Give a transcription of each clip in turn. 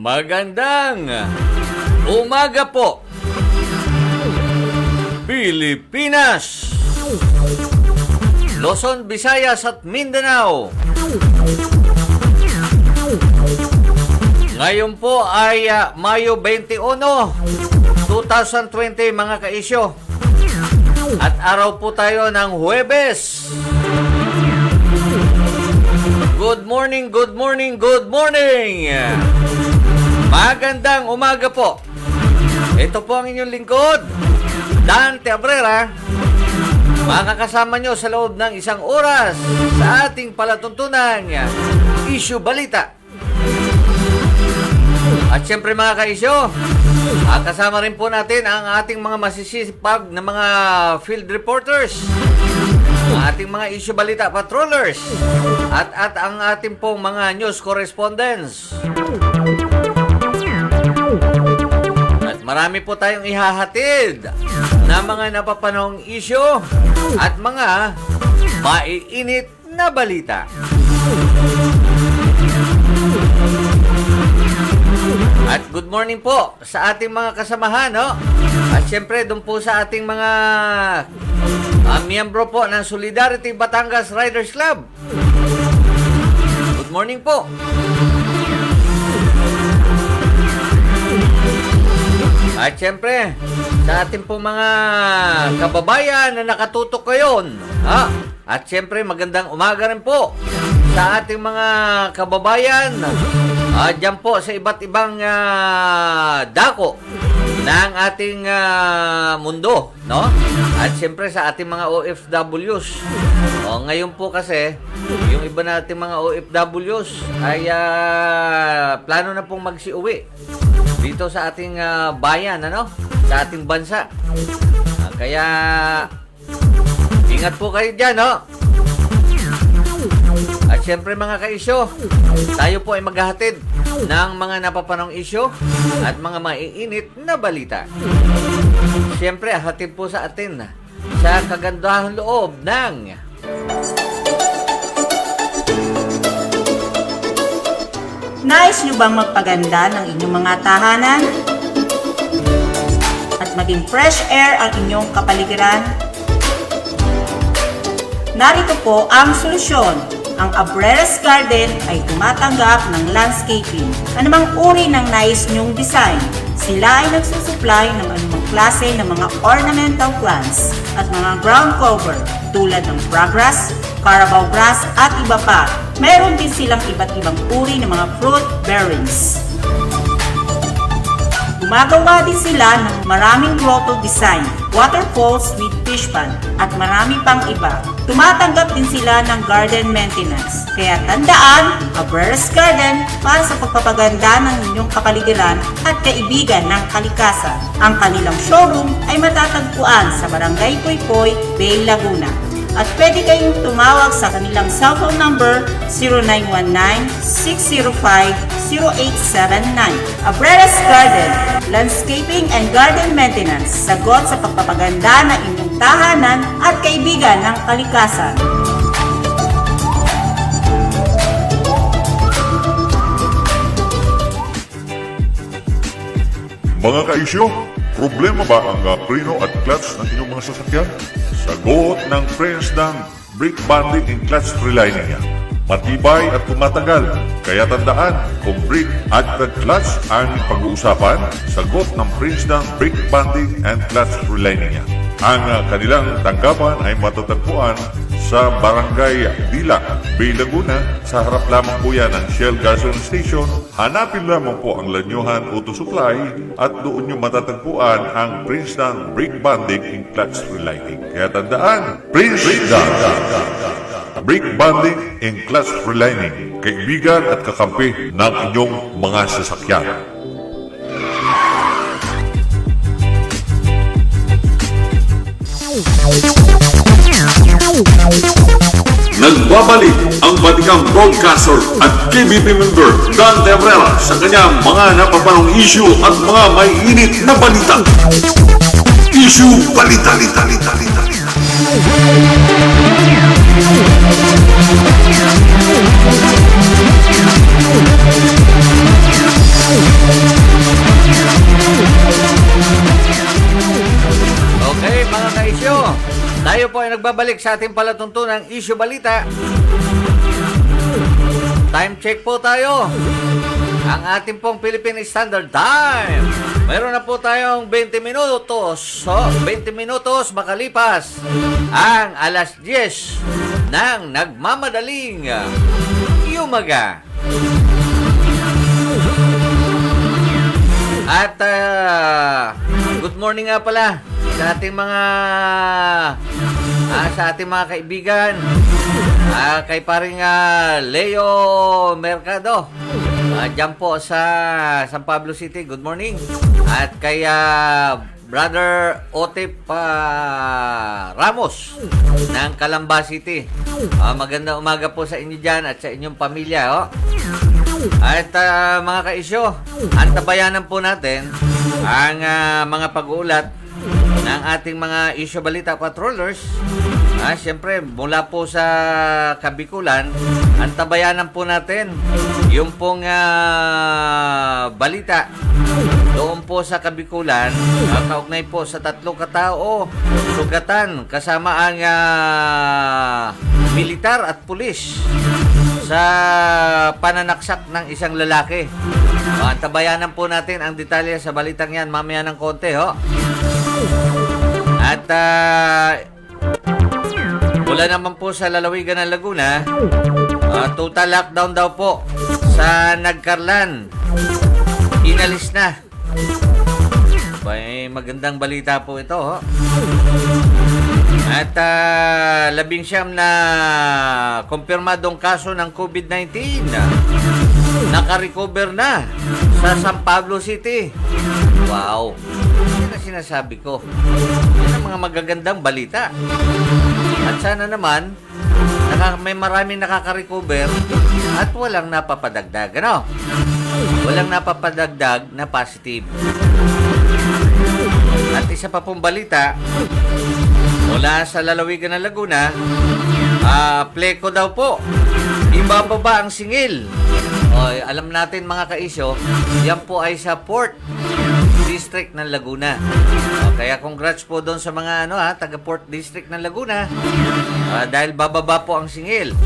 Magandang umaga po, Pilipinas, Luzon, Visayas at Mindanao. Ngayon po ay Mayo 21, 2020 mga kaisyo. At araw po tayo ng Huwebes. Good morning, good morning, good morning! Magandang umaga po. Ito po ang inyong lingkod, Dante Abrera. Makakasama nyo sa loob ng isang oras sa ating palatuntunang Issue Balita. At syempre mga kaisyo, kasama rin po natin ang ating mga masisipag na mga field reporters, ang ating mga issue balita patrollers, at ang ating pong mga news correspondents. At marami po tayong ihahatid na mga napapanahong issue at mga maiinit na balita. At good morning po sa ating mga kasamahan, no? At syempre, doon po sa ating mga miyembro po ng Solidarity Batangas Riders Club. Good morning po. At syempre, sa ating po mga kababayan na nakatutok ngayon, at syempre, magandang umaga rin po sa ating mga kababayan dyan po sa iba't ibang dako ng ating mundo, no? At siyempre sa ating mga OFWs. Ngayon po kasi, yung iba nating mga OFWs ay plano na pong magsiuwi dito sa ating bayan, ano? Sa ating bansa. Kaya, ingat po kayo dyan, no? At syempre mga kaisyo, tayo po ay maghahatid ng mga napapanong isyo at mga maiinit na balita. Syempre, hatid po sa atin sa kagandahan loob ng Nais nyo bang magpaganda ng inyong mga tahanan? At maging fresh air ang inyong kapaligiran? Narito po ang solusyon. Ang Abrera's Garden ay tumatanggap ng landscaping. Anumang uri ng nais nyong design, sila ay nagsusupply ng anumang klase ng mga ornamental plants at mga ground cover tulad ng fragrance, carabao grass at iba pa. Meron din silang iba't ibang uri ng mga fruit bearings. Gumagawa din sila ng maraming grotto design, waterfalls with fish pond, at marami pang iba. Tumatanggap din sila ng garden maintenance. Kaya tandaan, Abrera's Garden para sa pagpapaganda ng inyong kapaligiran at kaibigan ng kalikasan. Ang kanilang showroom ay matatagpuan sa Barangay Poypoy, Bay, Laguna. At pwede kayong tumawag sa kanilang cellphone number 0919-605-0879. Abrera's Garden, Landscaping and Garden Maintenance, sagot sa pagpapaganda ng inyong tahanan at kaibigan ng kalikasan. Mga kaisyo, problema ba ang preno at clutch ng inyong mga sasakyan? Sagot ng Friends ng brake banding and clutch relining niya. Matibay at tumatagal. Kaya tandaan, kung brake at clutch ang pag-uusapan, sagot ng Friends ng brake banding and clutch relining niya. Ang kanilang tanggapan ay matatagpuan sa Barangay Dila, Bay, Laguna. Sa harap lamang po yan ng Shell Gasoline Station. Hanapin lamang po ang Lanyuhan Auto Supply at doon nyo matatagpuan ang Prince ng brake banding and clutch relining. Kaya tandaan, Prince ng brake banding and clutch relining, kaibigan at kakampi ng inyong mga sasakyan. Nagbabalik ang batikang broadcaster at KBP member Dante Abrera sa kanyang mga napapanong issue at mga maiinit na balita. Issue Balita. nagbabalik sa ating palatuntunang issue balita. Time check po tayo. Ang ating pong Philippine Standard Time. Mayroon na po tayong 20 minutos. So, 20 minutos makalipas ang alas 10 ng nagmamadaling umaga. At good morning nga pala sa ating mga kaibigan. Kay paring Leo Mercado. Diyan po sa San Pablo City. Good morning. At kay Brother Otip Ramos ng Calamba City. Magandang umaga po sa inyo dyan at sa inyong pamilya. Oh. At mga kaisyo, antabayanan po natin ang mga pag-uulat ng ating mga issue balita patrollers. Siyempre, mula po sa Kabikulan, antabayanan po natin yung pong balita doon po sa Kabikulan, kaugnay po sa 3 katao sugatan kasama ang militar at pulis sa pananaksak ng isang lalaki. Antabayanan po natin ang detalye sa balitang yan mamaya ng konti. At mula naman po sa lalawigan ng Laguna, total lockdown daw po sa Nagcarlan. Inalis na. May magandang balita po ito. At 19 na kumpirmadong kaso ng COVID-19 nakarecover na sa San Pablo City. Wow! Yan ang sinasabi ko. Yan ang mga magagandang balita. At sana naman, may maraming nakaka-recover at walang napapadagdag. Ano? Walang napapadagdag na positive. At isa pa pong balita, mula sa lalawigan ng Laguna, Pleco daw po, ibababa ang singil. Alam natin mga kaisyo, yan po ay sa Port District ng Laguna. Kaya congrats po doon sa mga taga Port District ng Laguna. Dahil bababa po ang singil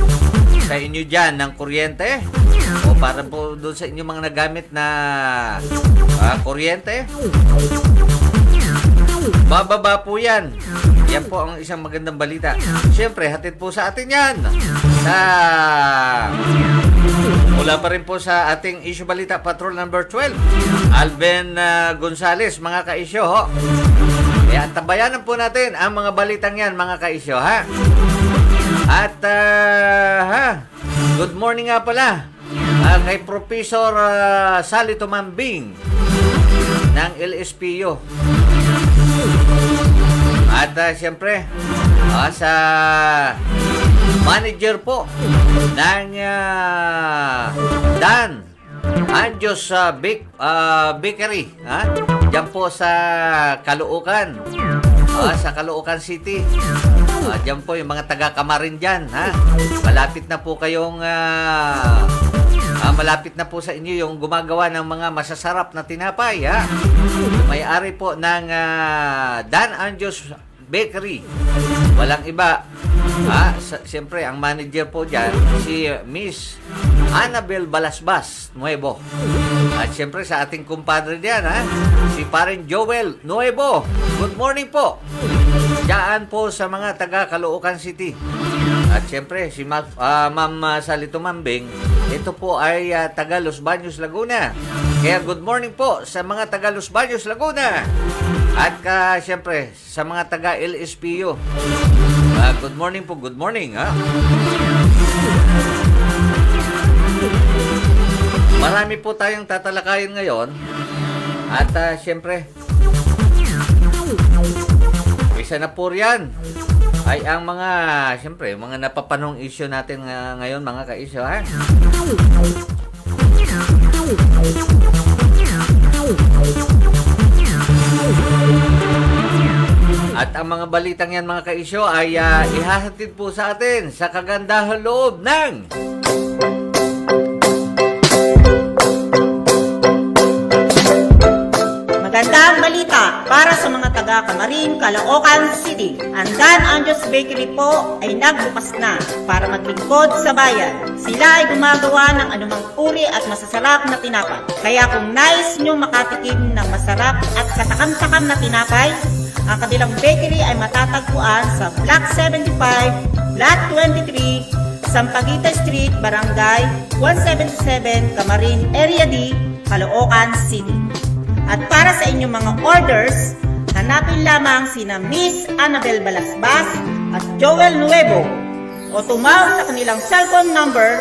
sa inyo dyan ng kuryente o para po doon sa inyo mga nagamit na kuryente. Bababa po yan. Yan po ang isang magandang balita. Siyempre, hatid po sa atin yan. Mula pa rin po sa ating issue balita patrol number 12, Alvin Gonzales, mga kaisyo. Kaya tabayanan po natin ang mga balitang yan, mga kaisyo. At good morning nga pala kay Professor Sally Tumambing ng LSPU. At siyempre, sa manager po ng Dan Anjos Bakery, diyan po sa Caloocan, sa Caloocan City. Diyan po yung mga taga-Kamarin dyan. Malapit na po kayong malapit na po sa inyo yung gumagawa ng mga masasarap na tinapay. May-ari po ng Dan Anjos Bakery. Walang iba. Siyempre, ang manager po dyan, si Miss Annabel Balasbas Nuevo. At siyempre, sa ating kumpadre dyan, si Paring Joel Nuevo. Good morning po. Diyan po sa mga taga Caloocan City. At siyempre, si Ma'am Sally Tumambing, ito po ay taga Los Baños, Laguna. Kaya good morning po sa mga taga Los Baños, Laguna. At siyempre, sa mga taga LSPU. Good morning po, good morning. Marami po tayong tatalakayin ngayon. At siyempre, isa na po riyan ay ang mga, siyempre, mga napapanong issue natin ngayon, mga ka-issue, At ang mga balitang yan, mga ka-issue, ay ihahatid po sa atin sa kagandahan loob ng Magandang balita para sa mga taga Camarin, Caloocan City. Ang Dan Anjos Bakery po ay nagbukas na para maglingkod sa bayan. Sila ay gumagawa ng anumang uri at masasarap na tinapay. Kaya kung nais nyo makatikim ng masarap at katakam-takam na tinapay, ang kanilang bakery ay matatagpuan sa Block 75, Lot 23, Sampaguita Street, Barangay 177, Camarin, Area D, Caloocan City. At para sa inyong mga orders, hanapin lamang sina Miss Annabel Balasbas at Joel Nuevo o tumawag sa kanilang cellphone number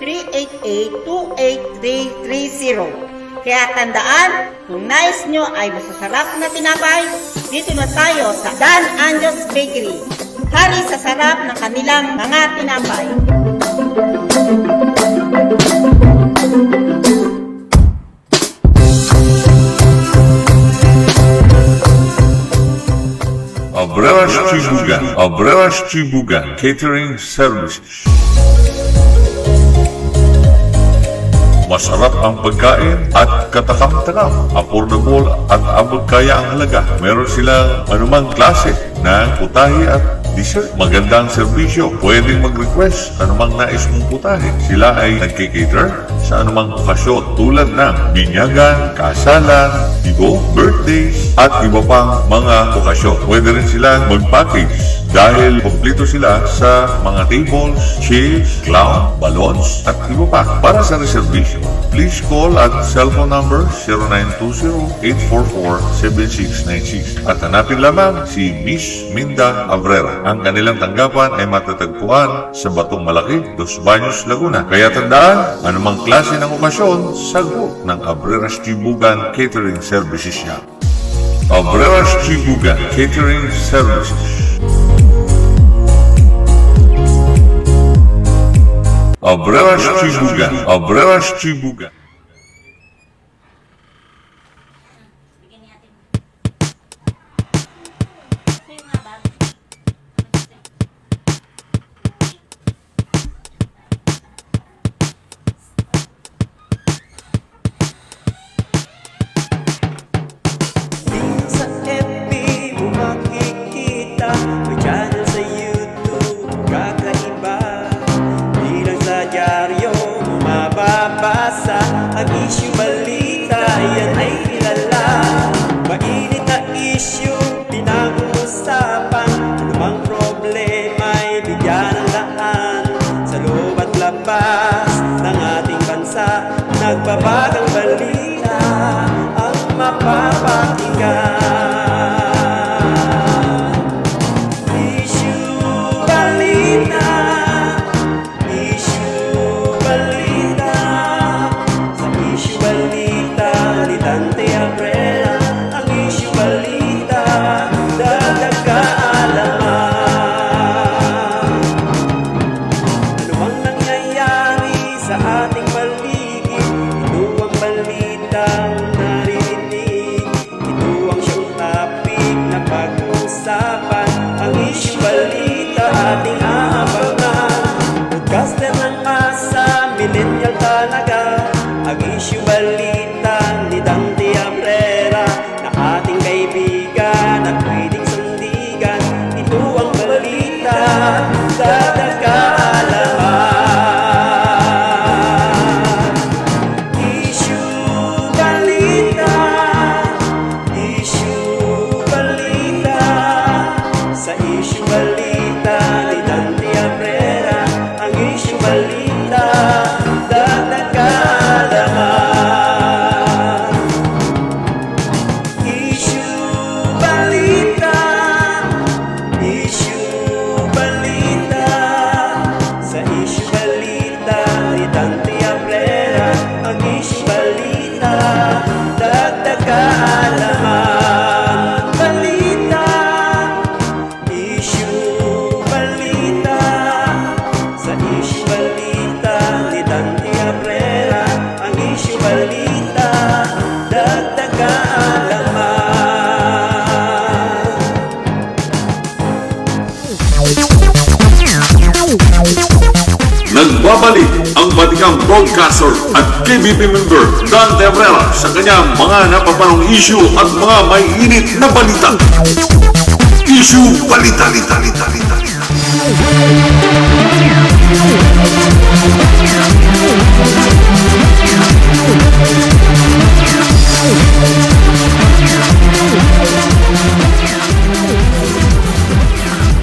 0935-388-28330. Kaya tandaan, kung nais nyo ay masasarap na tinapay, dito na tayo sa Dan Anjos Bakery. Hari sa sarap ng kanilang mga tinapay. Abreras Chibugan Catering Services. Masarap ang pagkain at katakam-takam. Affordable at abot kaya ang halaga. Meron silang anumang klase ng putahe at dessert. Magandang serbisyo. Pwedeng mag-request anumang nais mong putahe. Sila ay nagkikater sa anumang okasyon tulad ng binyagan, kasalan, ibo, birthdays, at iba pang mga okasyon. Pwede rin silang mag-package dahil kompleto sila sa mga tables, chairs, clown, balloons, at iba pa. Para sa reservation, please call at cellphone number 0920-844-7696 at hanapin lamang si Miss Minda Abrera. Ang kanilang tanggapan ay matatagpuan sa Batong Malaki, Dos Baños, Laguna. Kaya tandaan, anumang klase ng okasyon, sagot ng Abreras Chibugan Catering Services niya. Abreras Chibugan Catering Services. Abreras Chibugan. Sa FB mo makikita, may channel sa YouTube, kakaiba. Di lang sa dyaryo mo mababasa, ang issue balita, yan ay kilala. Mainit na issue, pinag-uusapan, anumang problema ay bigyan ng daan. Sa loob at labas ng ating bansa, nagbabagang balita ang mapapakinggan. Issue balita, issue balita. Sa issue balita ni Dante Abrera, ang issue balita, dagdag kaalaman. Ano bang nangyayari sa ating paligid? Ito ang balitang naririnig. Ito ang siyang topic na pag-uusapan. Ang issue balita ating aabangan. Podcaster ng masa, millennial talaga. Ang issue balita ni Dante Abrera, na ating kaibigan at pwedeng sandigan. Ito ang balita, dagdag kaalaman. Issue balita, issue balita. Sa issue balita ni Dante Abrera, ang issue balita, dagdag kaalaman. Issue balita, issue balita. Sa issue balita ni Dante Abrera, ang issue balita, dagdag kaalaman. Balita, issue balita. Sa issue balita ni Dante Abrera, ang issue balita, dagdag kaalaman. Nagbabalik ang batikang broadcaster at KBP member Dan Tebrera sa kanyang mga napapanong issue at mga may init na balita. Issue Balita.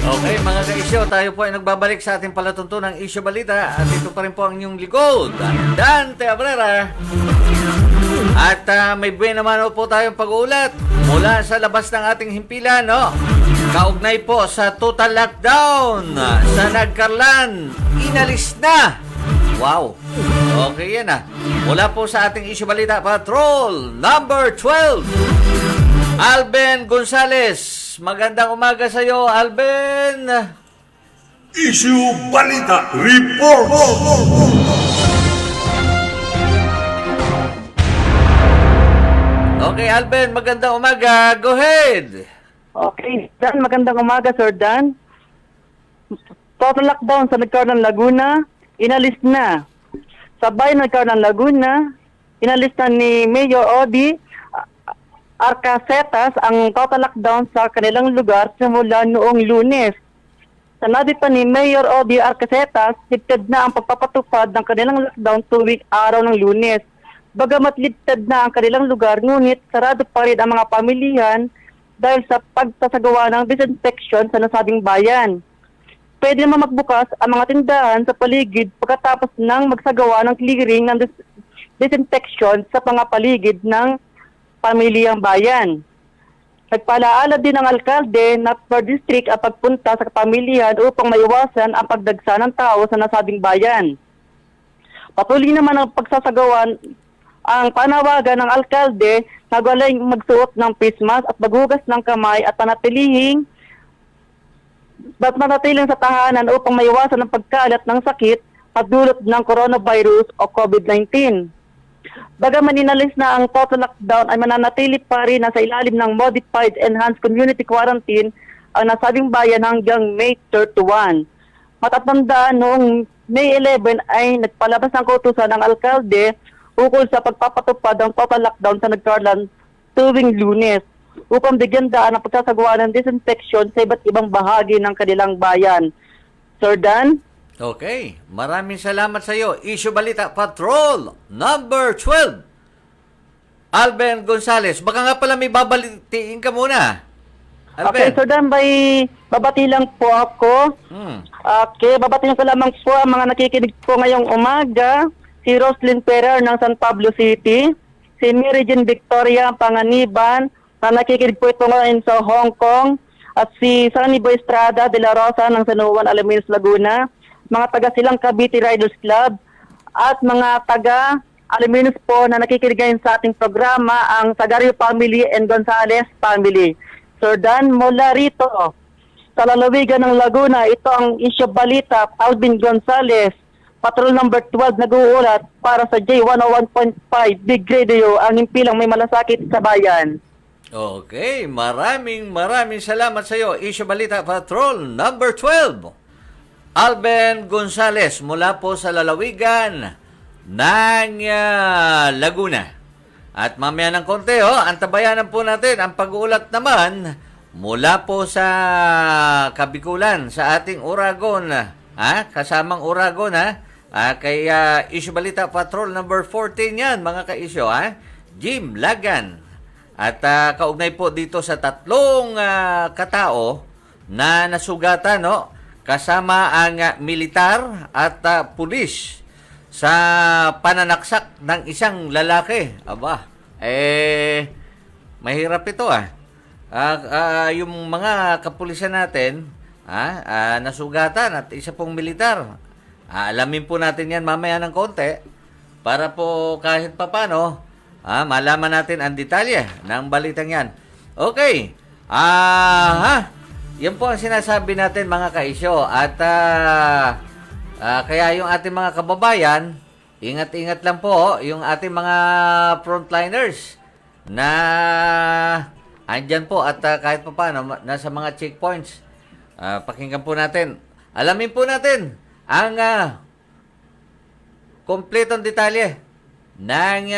Okay mga ka-isyo, tayo po ay nagbabalik sa ating palatuntunang Issue Balita at ito pa rin po ang inyong likod, Dante Abrera. At may buwan naman po tayong pag-uulat mula sa labas ng ating himpilan, no? Kaugnay po sa total lockdown sa Nagcarlan, inalis na. Wow. Okay yan Mula po sa ating Issue Balita Patrol number 12. Alben Gonzales. Magandang umaga sa iyo, Alben. Issue Balita Report. Okay, Alben, magandang umaga. Go ahead. Okay, Dan, magandang umaga, Sir Dan. Total lockdown sa Nagcarlan, Laguna, inalis na. Sa bayan ng Nagcarlan, Laguna, inalis na ni Mayor Odi Arcasetas ang total lockdown sa kanilang lugar simula noong Lunes. Sa nabi pa ni Mayor Odi Arcasetas, lifted na ang pagpapatupad ng kanilang lockdown tuwing araw ng Lunes. Bagamat lifted na ang kanilang lugar, ngunit sarado pa rin ang mga pamilihan dahil sa pagsasagawa ng disinfection sa nasabing bayan. Pwede naman magbukas ang mga tindahan sa paligid pagkatapos ng magsagawa ng clearing ng disinfection sa mga paligid ng pamilyang bayan. Nagpalaala din ng alkalde na per district ang pagpunta sa pamilyahan upang maiwasan ang pagdagsa ng tao sa nasabing bayan. Patuloy naman ang pagsasagawan ang panawagan ng alkalde na walay magsuot ng face mask at maghugas ng kamay at manatiling sa tahanan upang maiwasan ang pagkalat ng sakit at dulot ng coronavirus o COVID-19. Bagaman inalis na ang total lockdown ay mananatili pa rin nasa ilalim ng Modified Enhanced Community Quarantine ang nasabing bayan hanggang May 31. Matatandaan noong May 11 ay nagpalabas ng kautusan ng alkalde ukol sa pagpapatupad ng total lockdown sa Nagcarlan tuwing Lunes upang bigyan daan ang pagsasagawa ng disinfection sa iba't ibang bahagi ng kanilang bayan. Sir Dan? Okay, maraming salamat sa iyo. Issue Balita Patrol number 12. Alben Gonzales, baka nga pala may babalitiin ka muna. Okay, Alben. Sir Dan, babati lang po ako. Okay, babati ko lamang po ang mga nakikinig po ngayong umaga. Si Roslyn Ferrer ng San Pablo City, si Mary Jean Victoria Panganiban, na nakikinig po ito ngayon sa Hong Kong, at si Sunny Boy Estrada de la Rosa ng San Juan Alaminos, Laguna, mga taga Silang Cavite Riders Club, at mga taga Alaminos po na nakikinig ngayon sa ating programa, ang Sagario Family and Gonzales Family. Sir Dan, mula rito, sa lalawigan ng Laguna, ito ang Issue Balita, Alvin Gonzales, Patrol number 12, nag-uulat para sa J101.5 Big Radio, ang himpilang may malasakit sa bayan. Okay, maraming salamat sa iyo. Issue Balita Patrol number 12. Alben Gonzales mula po sa lalawigan ng Laguna. At mamaya ng konti, antabayanan po natin ang pag-uulat naman mula po sa Kabikulan, sa ating Uragon. Kasamang Uragon, kaya Issue Balita Patrol number 14 yan, mga ka-issue, Jim Lagan. At kaugnay po dito sa tatlong katao na nasugatan, kasama ang militar at pulis sa pananaksak ng isang lalaki. Aba, mahirap ito yung mga kapulisan natin, nasugatan at isa pong militar. Alamin po natin yan mamaya ng konti para po kahit papano malaman natin ang detalye ng balitang yan. Okay. Yan po ang sinasabi natin, mga kaisyo. At kaya yung ating mga kababayan, ingat-ingat lang po yung ating mga frontliners na andyan po at kahit pa paano nasa mga checkpoints. Pakinggan po natin. Alamin po natin ang kompletong detalye ng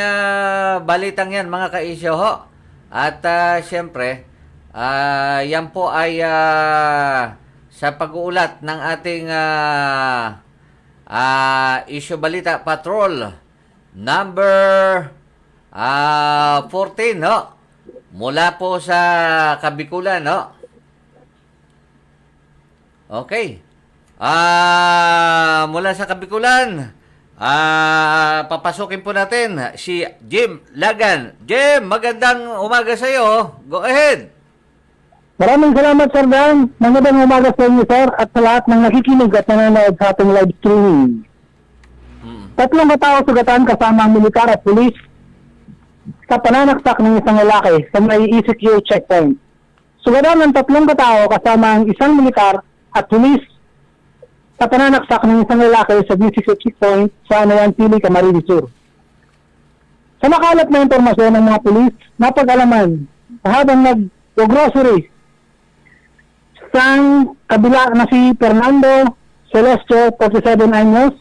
balitang yan, mga ka-isyo ho. At siyempre, yan po ay sa pag-uulat ng ating issue balita patrol number 14, no? Mula po sa Kabikulan, no? Okay. Mula sa Kabikulan, papasukin po natin si Jim Lagan. Jim, magandang umaga sa iyo. Go ahead. Maraming salamat, Sir Dan. Magandang umaga sa inyo, Sir, at sa lahat ng nakikinig at nanonood sa ating live streaming. Tatlong katao sugatan kasama ang militar at pulis sa pananaksak ng isang lalaki sa may ECQ checkpoint. Sugatan ng tatlong katao kasama ang isang militar at pulis sa pananaksak ng isang lalaki sa ECQ checkpoint sa Anayan Pili, Camarines Sur. Sa nakalat na impormasyon ng mga pulis, napag-alaman habang nag-grocery isang kabila na si Fernando Celestio, 47 anyos,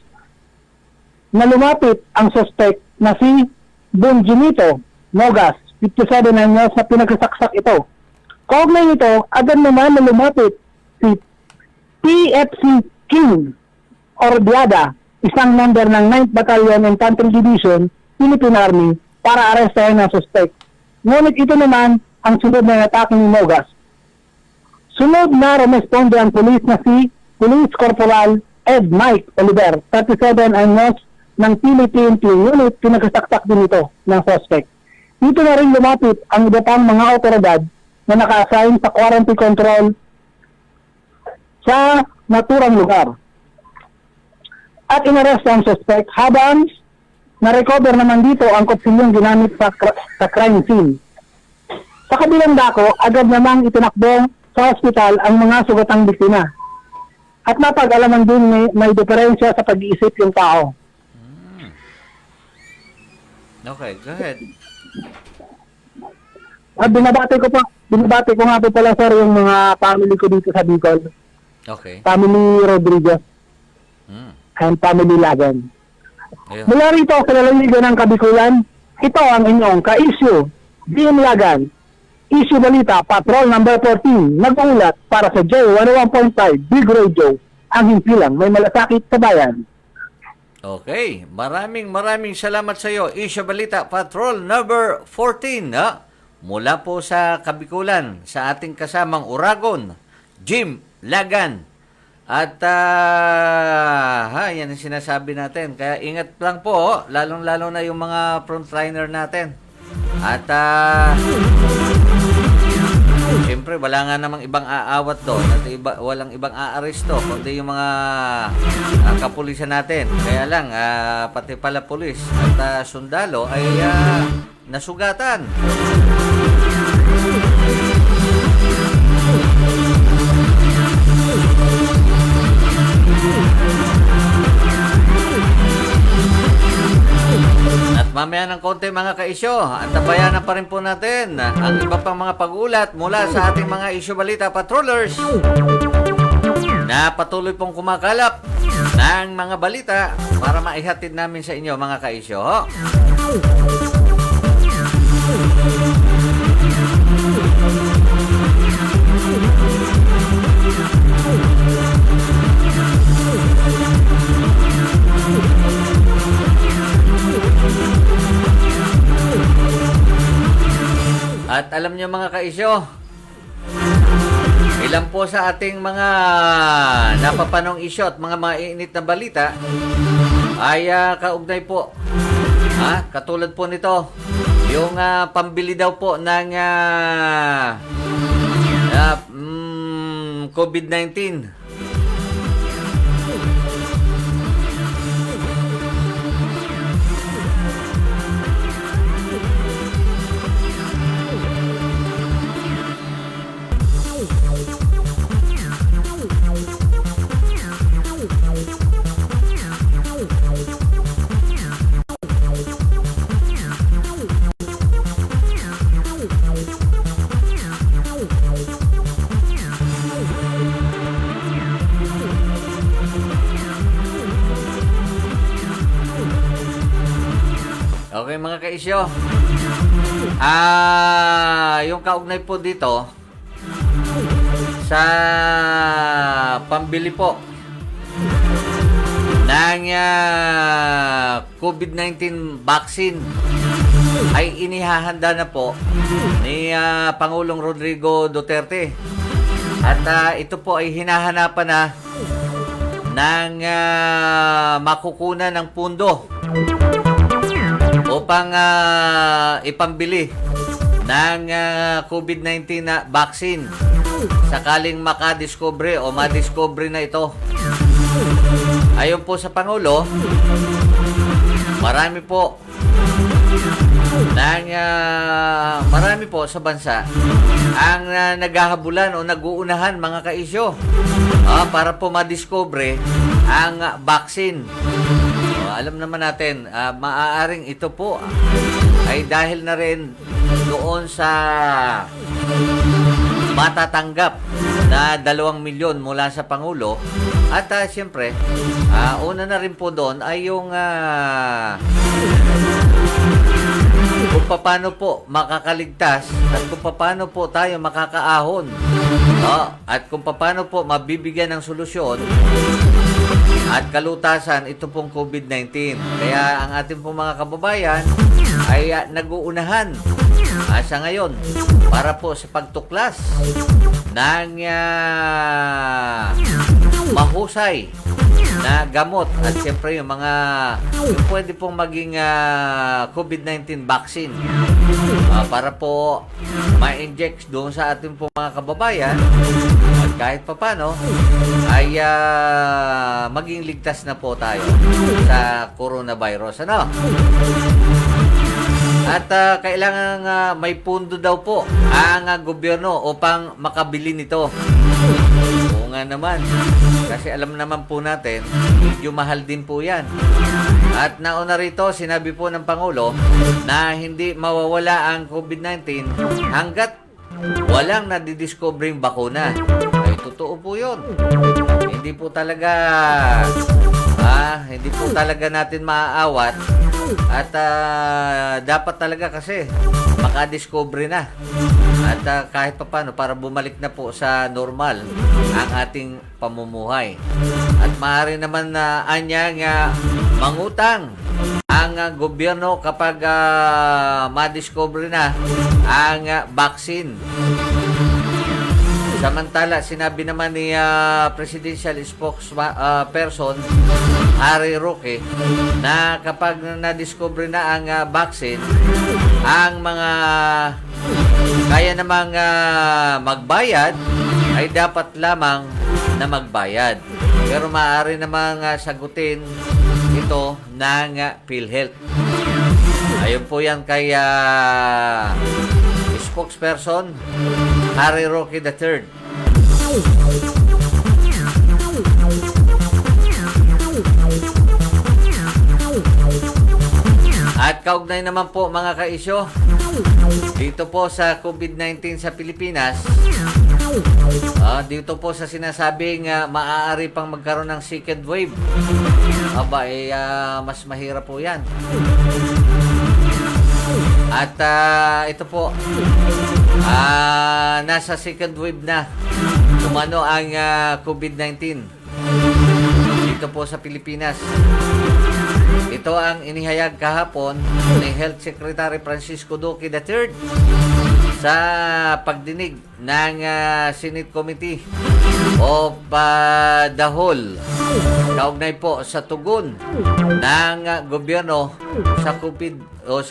na lumapit ang suspect na si Bonjimito Nogas, 57 anyos, na pinagkasaksak ito. Kaugnay nito, agad naman na lumapit si PFC King Orbiada, isang member ng 9th Battalion Infantry Division, Philippine Army, para arestahin ang suspect. Ngunit ito naman ang sunod na atake ni Nogas. Sunod na rumesponde ang pulis na si Police Corporal Ed Mike Oliver, 37 anyos, ng Philippine Unit, pinagkasaksak din ito ng suspect. Dito na rin lumapit ang iba pang mga otoridad na naka-assign sa quarantine control sa naturang lugar. At inaresto ang suspect habang na-recover naman dito ang kutsilyong ginamit sa crime scene. Sa kabilang dako, agad namang itinakbo sa hospital ang mga sugatang biktima. At napag-alaman din may diferensya sa pag-iisip yung tao. Okay, go ahead. At binabati ko nga po pala, sir, yung mga family ko dito sa Bicol. Okay. Family Rodriguez and family Lagan. Ayun. Mula rito sa lalawigan ng Kabikulan, ito ang inyong ka-issue, Jim Lagan. Issue Balita, Patrol number 14, nag-uulat para sa J101.5 Big Radio, ang himpilang may malasakit sa bayan. Okay, maraming salamat sa iyo. Issue Balita Patrol number 14, ha? Mula po sa Kabikulan, sa ating kasamang Uragon, Jim Lagan. At yan ang sinasabi natin. Kaya ingat lang po, lalong-lalo na yung mga frontliner natin. At siyempre, wala nga namang ibang aawat doon at walang ibang aaresto kundi yung mga kapulisan natin. Kaya lang, pati pala pulis at sundalo ay nasugatan. At mamaya ng konti, mga ka-isyo, antabayanan pa rin po natin ang iba pang mga pag-uulat mula sa ating mga issue balita patrollers na patuloy pong kumakalap ng mga balita para maihatid namin sa inyo, mga ka-isyo. At alam niyo, mga ka-isyo, ilan po sa ating mga napapanong isyo at mga mainit na balita ay kaugnay po. Katulad po nito, yung pambili daw po ng COVID-19. Okay mga kaisyo. Yung kaugnay po dito sa pambili po ng COVID-19 vaccine ay inihahanda na po ni Pangulong Rodrigo Duterte. At ito po ay hinahanapan na ng makukunan ng pundo upang ipambili ng COVID-19 na vaccine sakaling makadiscover o madiscover na ito. Ayon po sa Pangulo, marami po sa bansa ang naghahabulan o nag-uunahan mga kaisyo para po madiscover ang vaccine. Alam naman natin, maaaring ito po ay dahil na rin doon sa matatanggap na 2 milyon mula sa Pangulo. At siyempre, una na rin po doon ay yung kung paano po makakaligtas at kung paano po tayo makakaahon at kung paano po mabibigyan ng solusyon at kalutasan ito pong COVID-19. Kaya ang ating pong mga kababayan ay nag-uunahan sa ngayon para po sa pagtuklas ng mahusay na gamot at siyempre yung mga pwede pong maging COVID-19 vaccine para po ma-inject doon sa ating pong mga kababayan at kahit papano ay maging ligtas na po tayo sa coronavirus. Ano? At kailangan may pundo daw po ang gobyerno upang makabili nito. Oo nga naman. Kasi alam naman po natin, medyo mahal din po yan. At nauna rito, sinabi po ng Pangulo na hindi mawawala ang COVID-19 hanggat walang nadidiscovering bakuna. Ay, totoo po yun. Hindi po talaga natin maaawat at dapat talaga kasi makadiscover na at kahit papano para bumalik na po sa normal ang ating pamumuhay. At maaari naman na anyang mangutang ang gobyerno kapag madiscover na ang vaccine. Samantala, sinabi naman ni Presidential Spokesperson Harry Roque na kapag na-discover na ang vaccine, ang mga kaya namang magbayad ay dapat lamang na magbayad. Pero maaari namang sagutin ito ng PhilHealth. Ayun po yan kay spokesperson Harry Roque III. At kaugnay naman po mga kaisyo, dito po sa COVID-19 sa Pilipinas, dito po sa sinasabing maaari pang magkaroon ng second wave, mas mahirap po yan. At ito po, nasa second wave na umano ang COVID-19 dito po sa Pilipinas. Ito ang inihayag kahapon ni Health Secretary Francisco Duque III sa pagdinig ng Senate Committee of the Whole kaugnay po sa tugon ng gobyerno sa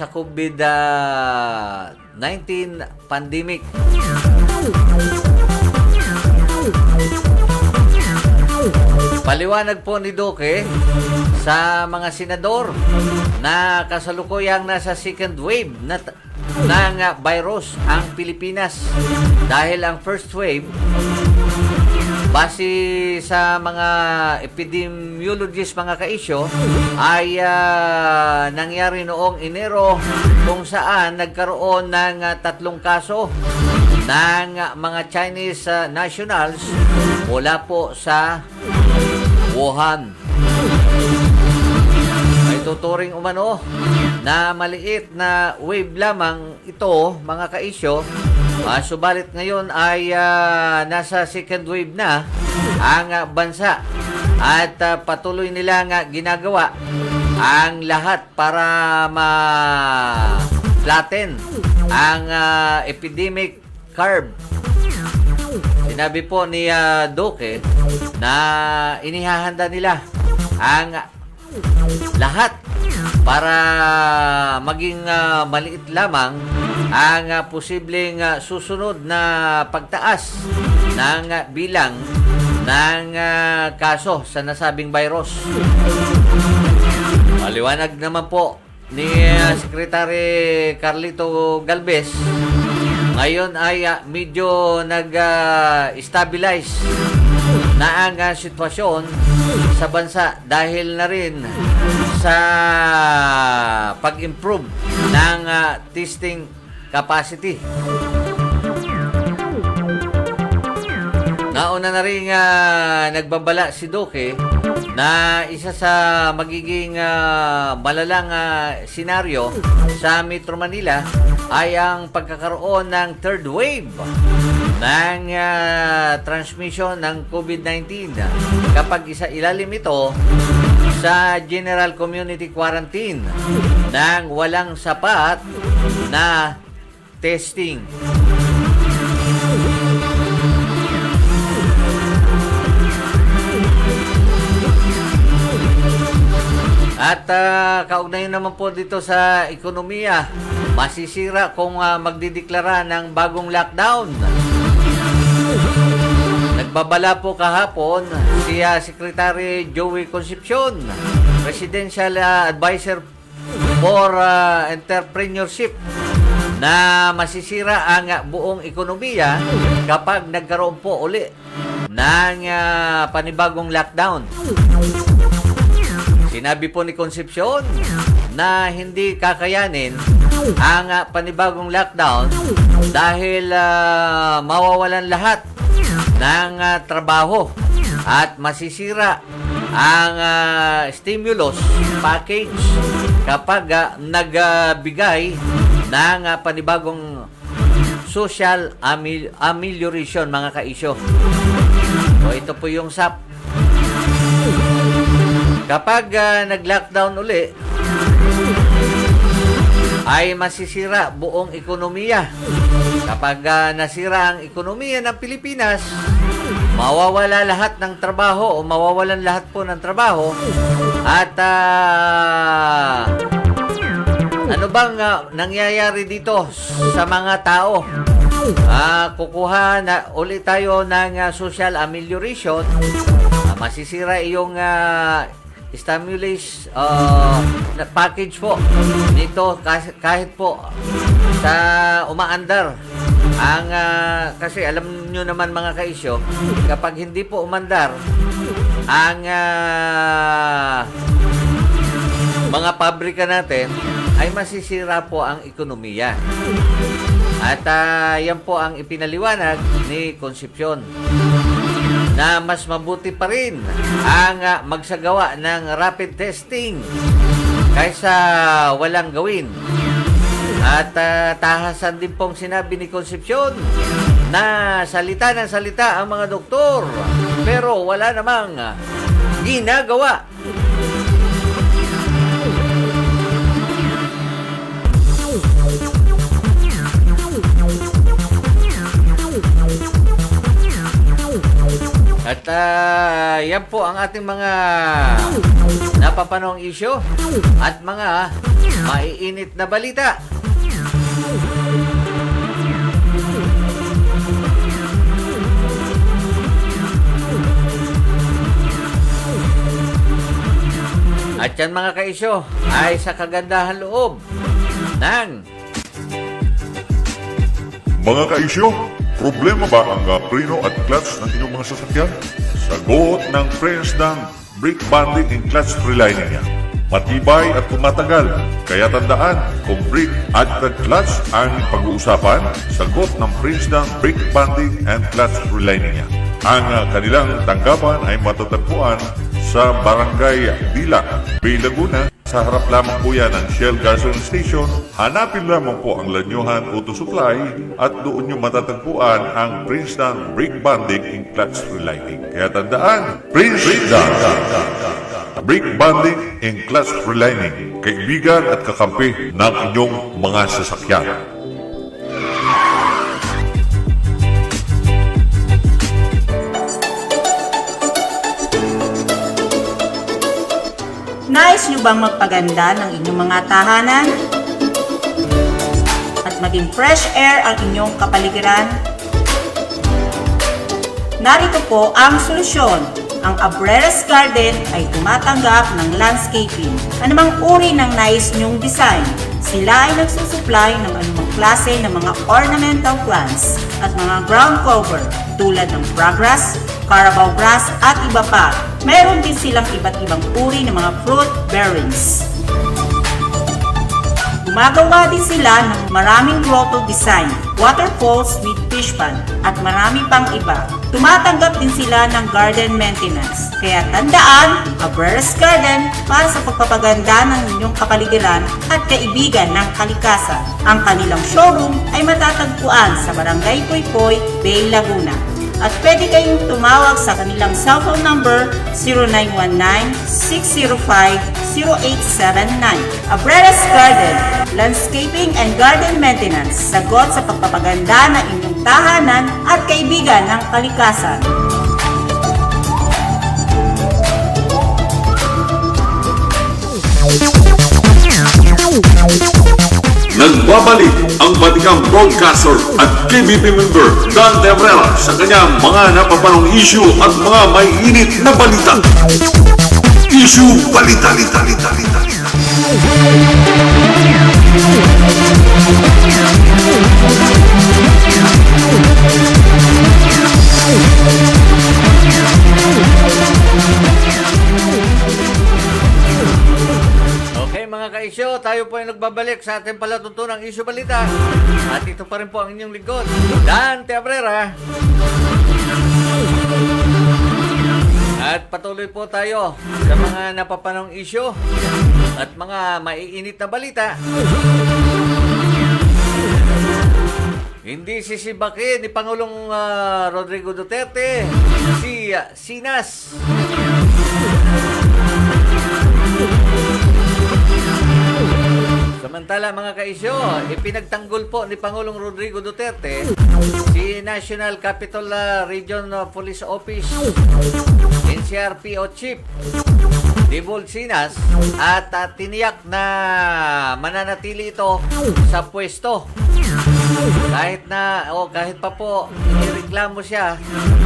COVID-19 pandemic. Paliwanag po ni Duque sa mga senador na kasalukuyang nasa second wave ng virus ang Pilipinas dahil ang first wave base sa mga epidemiologist mga kaisyo ay nangyari noong Enero kung saan nagkaroon ng 3 kaso ng mga Chinese nationals mula po sa Wuhan. Ay tuturing umano na maliit na wave lamang ito, mga ka-isyo. Subalit ngayon ay nasa second wave na ang bansa at patuloy nila nga ginagawa ang lahat para ma-flatten ang epidemic curve. Sinabi po ni Duque na inihahanda nila ang lahat para maging maliit lamang ang posibleng susunod na pagtaas ng bilang ng kaso sa nasabing virus. Maliwanag naman po ni Secretary Carlito Galvez, ngayon ay medyo nag-stabilize na ang sitwasyon sa bansa dahil na rin sa pag-improve ng testing capacity. Nauna na rin nagbabala si Duque na isa sa magiging malalang senaryo sa Metro Manila ay ang pagkakaroon ng third wave ng transmission ng COVID-19 kapag ilalim ito sa general community quarantine ng walang sapat na testing. At kaugnay naman po dito sa ekonomiya, masisira kung magdideklara ng bagong lockdown. Nagbabala po kahapon si Secretary Joey Concepcion, Presidential Advisor for Entrepreneurship, na masisira ang buong ekonomiya kapag nagkaroon po uli ng panibagong lockdown. Sinabi po ni Concepcion na hindi kakayanin ang panibagong lockdown dahil mawawalan lahat ng trabaho at masisira ang stimulus package kapag nagbigay ng panibagong social amelioration, mga ka-isyo. So, ito po yung SAP. Kapag nag-lockdown uli, ay masisira buong ekonomiya. Kapag nasira ang ekonomiya ng Pilipinas, mawawala lahat ng trabaho o mawawalan lahat po ng trabaho. At ano bang nangyayari dito sa mga tao? Kukuha na ulit tayo ng social amelioration. Masisira yung stimulus package po nito kahit po sa umaandar ang kasi alam nyo naman, mga ka-isyo, kapag hindi po umandar ang mga pabrika natin, ay masisira po ang ekonomiya. At yan po ang ipinaliwanag ni Concepcion, na mas mabuti pa rin ang magsagawa ng rapid testing kaysa walang gawin. At tahasan din pong sinabi ni Concepcion na salita ng salita ang mga doktor pero wala namang ginagawa. At yan po ang ating mga napapanong isyu at mga maiinit na balita. At yan, mga ka-isyu, ay sa kagandahan loob ng Mga ka-isyo, problema ba ang preno at clutch ng inyong mga sasakyan? Sagot ng friends ng brake banding and clutch relining niya. Matibay at tumatagal, kaya tandaan kung brake at clutch ang pag-uusapan, sagot ng friends ng brake banding and clutch relining niya. Ang kanilang tanggapan ay matatagpuan sa Barangay Bila, Bay Laguna, Sa harap lamang po yan ng Shell Gasoline Station, hanapin lamang po ang Lanyuhan Auto Supply at doon nyo matatagpuan ang Prince Dan Brake Banding in Clutch Relining. Kaya tandaan, Prince Dan Brake Banding in Clutch Relining, kaibigan at kakampi ng inyong mga sasakyan. Nais nyo bang magpaganda ng inyong mga tahanan? At maging fresh air ang inyong kapaligiran? Narito po ang solusyon. Ang Abreras Garden ay tumatanggap ng landscaping. Anumang uri ng nais nyong design, sila ay nagsusupply ng anumang klase ng mga ornamental plants at mga ground cover tulad ng fragrance, Carabao grass at iba pa. Meron din silang iba't ibang uri ng mga fruit bearings. Gumagawa din sila ng maraming grotto design, waterfalls with fish pond, at marami pang iba. Tumatanggap din sila ng garden maintenance. Kaya tandaan, Abreras Garden para sa pagpapaganda ng inyong kapaligiran at kaibigan ng kalikasan. Ang kanilang showroom ay matatagpuan sa Barangay Poypoy, Bay, Laguna. At pwede kayong tumawag sa kanilang cellphone number 0919-605-0879. Abreras Garden, Landscaping and Garden Maintenance, sagot sa pagpapaganda ng inyong tahanan at kaibigan ng kalikasan. Nagbabalik ang batikang broadcaster at KBP member Dan Tebrera sa kanyang mga napapanong issue at mga may init na balita. Issue Balita. Okay mga ka-isyo, tayo po ay nagbabalik sa ating palatuntunang Issue Balita. At ito pa rin po ang inyong lingkod, Dan Tebrera. At patuloy po tayo sa mga napapanong issue at mga maiinit na balita. Hindi sisibakin ni Pangulong Rodrigo Duterte si Sinas. Samantala mga kaisyo, ipinagtanggol po ni Pangulong Rodrigo Duterte si National Capital Region Police Office NCRPO Chief Dibol Sinas at tiniyak na mananatili ito sa pwesto. Kahit pa po nireklamo siya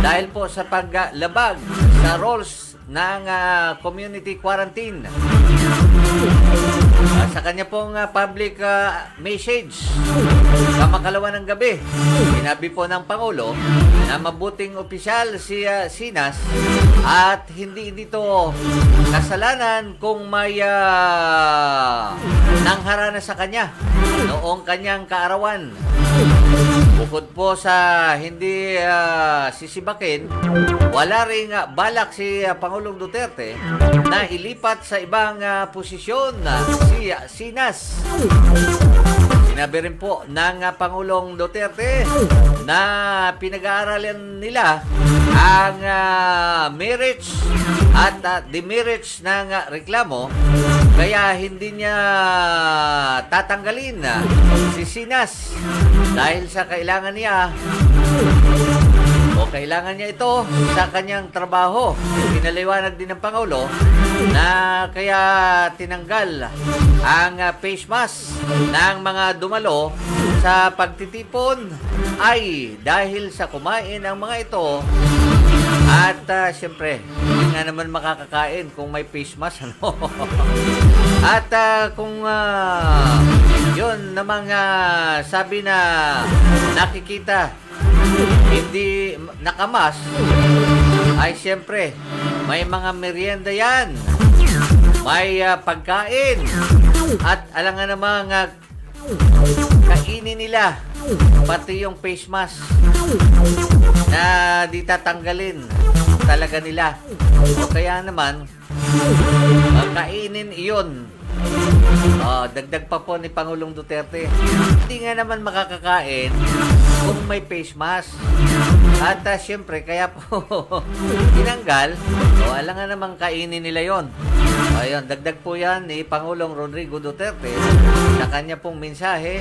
dahil po sa paglabag sa rules ng community quarantine. Sa kanya pong public message kamakalawa ng gabi, sinabi po ng Pangulo na mabuting opisyal si Sinas at hindi dito kasalanan kung may nangharana sa kanya noong kanyang kaarawan. Bukod po sa hindi sisibakin, wala ring balak si Pangulong Duterte na ilipat sa ibang posisyon si Sinas. Sinabi rin po ng Pangulong Duterte na pinag-aaralan nila ang merits at demerits ng reklamo, kaya hindi niya tatanggalin si Sinas dahil sa kailangan niya ito sa kanyang trabaho. Pinaliwanag din ng Pangulo na kaya tinanggal ang face mask ng mga dumalo sa pagtitipon ay dahil sa kumain ang mga ito. At siyempre, hindi nga naman makakakain kung may face mask, ano? At kung yun namang sabi na nakikita hindi nakamas, ay siyempre may mga merienda yan, may pagkain, at alangan namang kainin nila pati yung face mask na di tatanggalin talaga nila. O kaya naman kainin iyon. Dagdag pa po ni Pangulong Duterte. Hindi nga naman makakakain kung may face mask. At siyempre, kaya po tinanggal. Alam nga naman kainin nila yon. Ayun, dagdag po yan ni Pangulong Rodrigo Duterte sa kanya pong mensahe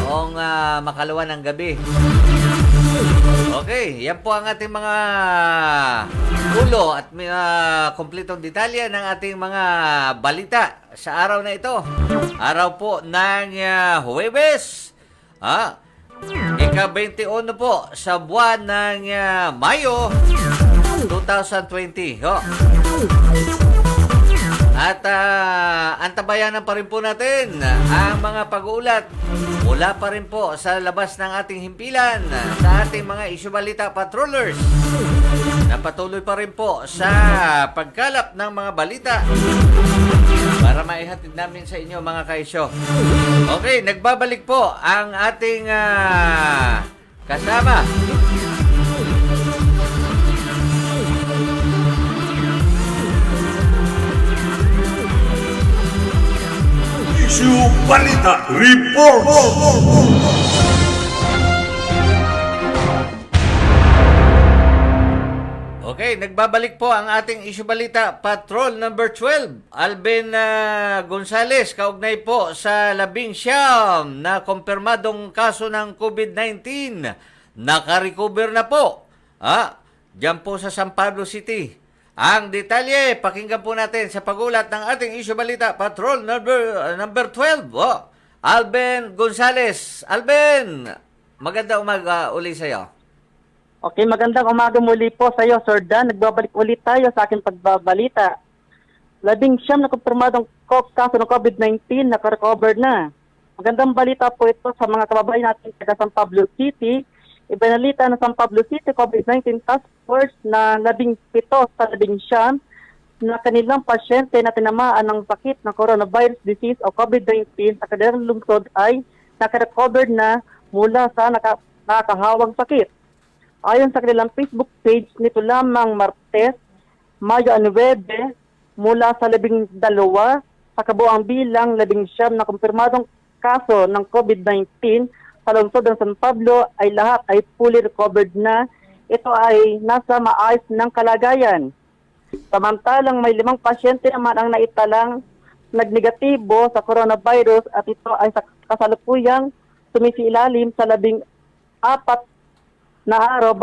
noong makalawa ng gabi. Okay, yan po ang ating mga ulo at kumpletong detalye ng ating mga balita sa araw na ito. Araw po ng Huwebes. Ika-21 po sa buwan ng Mayo 2020. At antabayanan pa rin po natin ang mga pag-uulat mula pa rin po sa labas ng ating himpilan sa ating mga issue balita patrollers na patuloy pa rin po sa pagkalap ng mga balita para maihatid namin sa inyo mga kaisyo. Okay, nagbabalik po ang ating kasama. Issue Balita Report. Okay, nagbabalik po ang ating issue balita Patrol number 12. Alvin Gonzales, kaugnay po sa 19 na kumpirmadong kaso ng COVID-19. Nakarecover na po. Diyan po sa San Pablo City. Ang detalye, pakinggan po natin sa pagulat ng ating issue balita Patrol number 12. Alvin Gonzales. Alvin, maganda umaga uli sa'yo. Okay, magandang umaga muli po sa iyo, Sir Dan. Nagbabalik ulit tayo sa aking pagbabalita. 19 na kumpirmadong kaso ng COVID-19 nakarecover na. Magandang balita po ito sa mga kababayan natin sa San Pablo City. Ibinalita na San Pablo City COVID-19 Task Force na 17 sa 19 na kanilang pasyente na tinamaan ng sakit ng coronavirus disease o COVID-19 sa kanilang lungsod ay nakarecover na mula sa nakakahawang sakit. Ayon sa kanilang Facebook page, nito lamang Martes, Mayo 9, mula sa 12 sa kabuang bilang 19 na kumpirmadong kaso ng COVID-19 sa lungsod ng San Pablo ay lahat ay fully recovered na. Ito ay nasa maayos ng kalagayan. Samantalang may 5 pasyente naman ang naitalang nagnegatibo sa coronavirus at ito ay sa kasalukuyang sumisilalim sa 14 na araw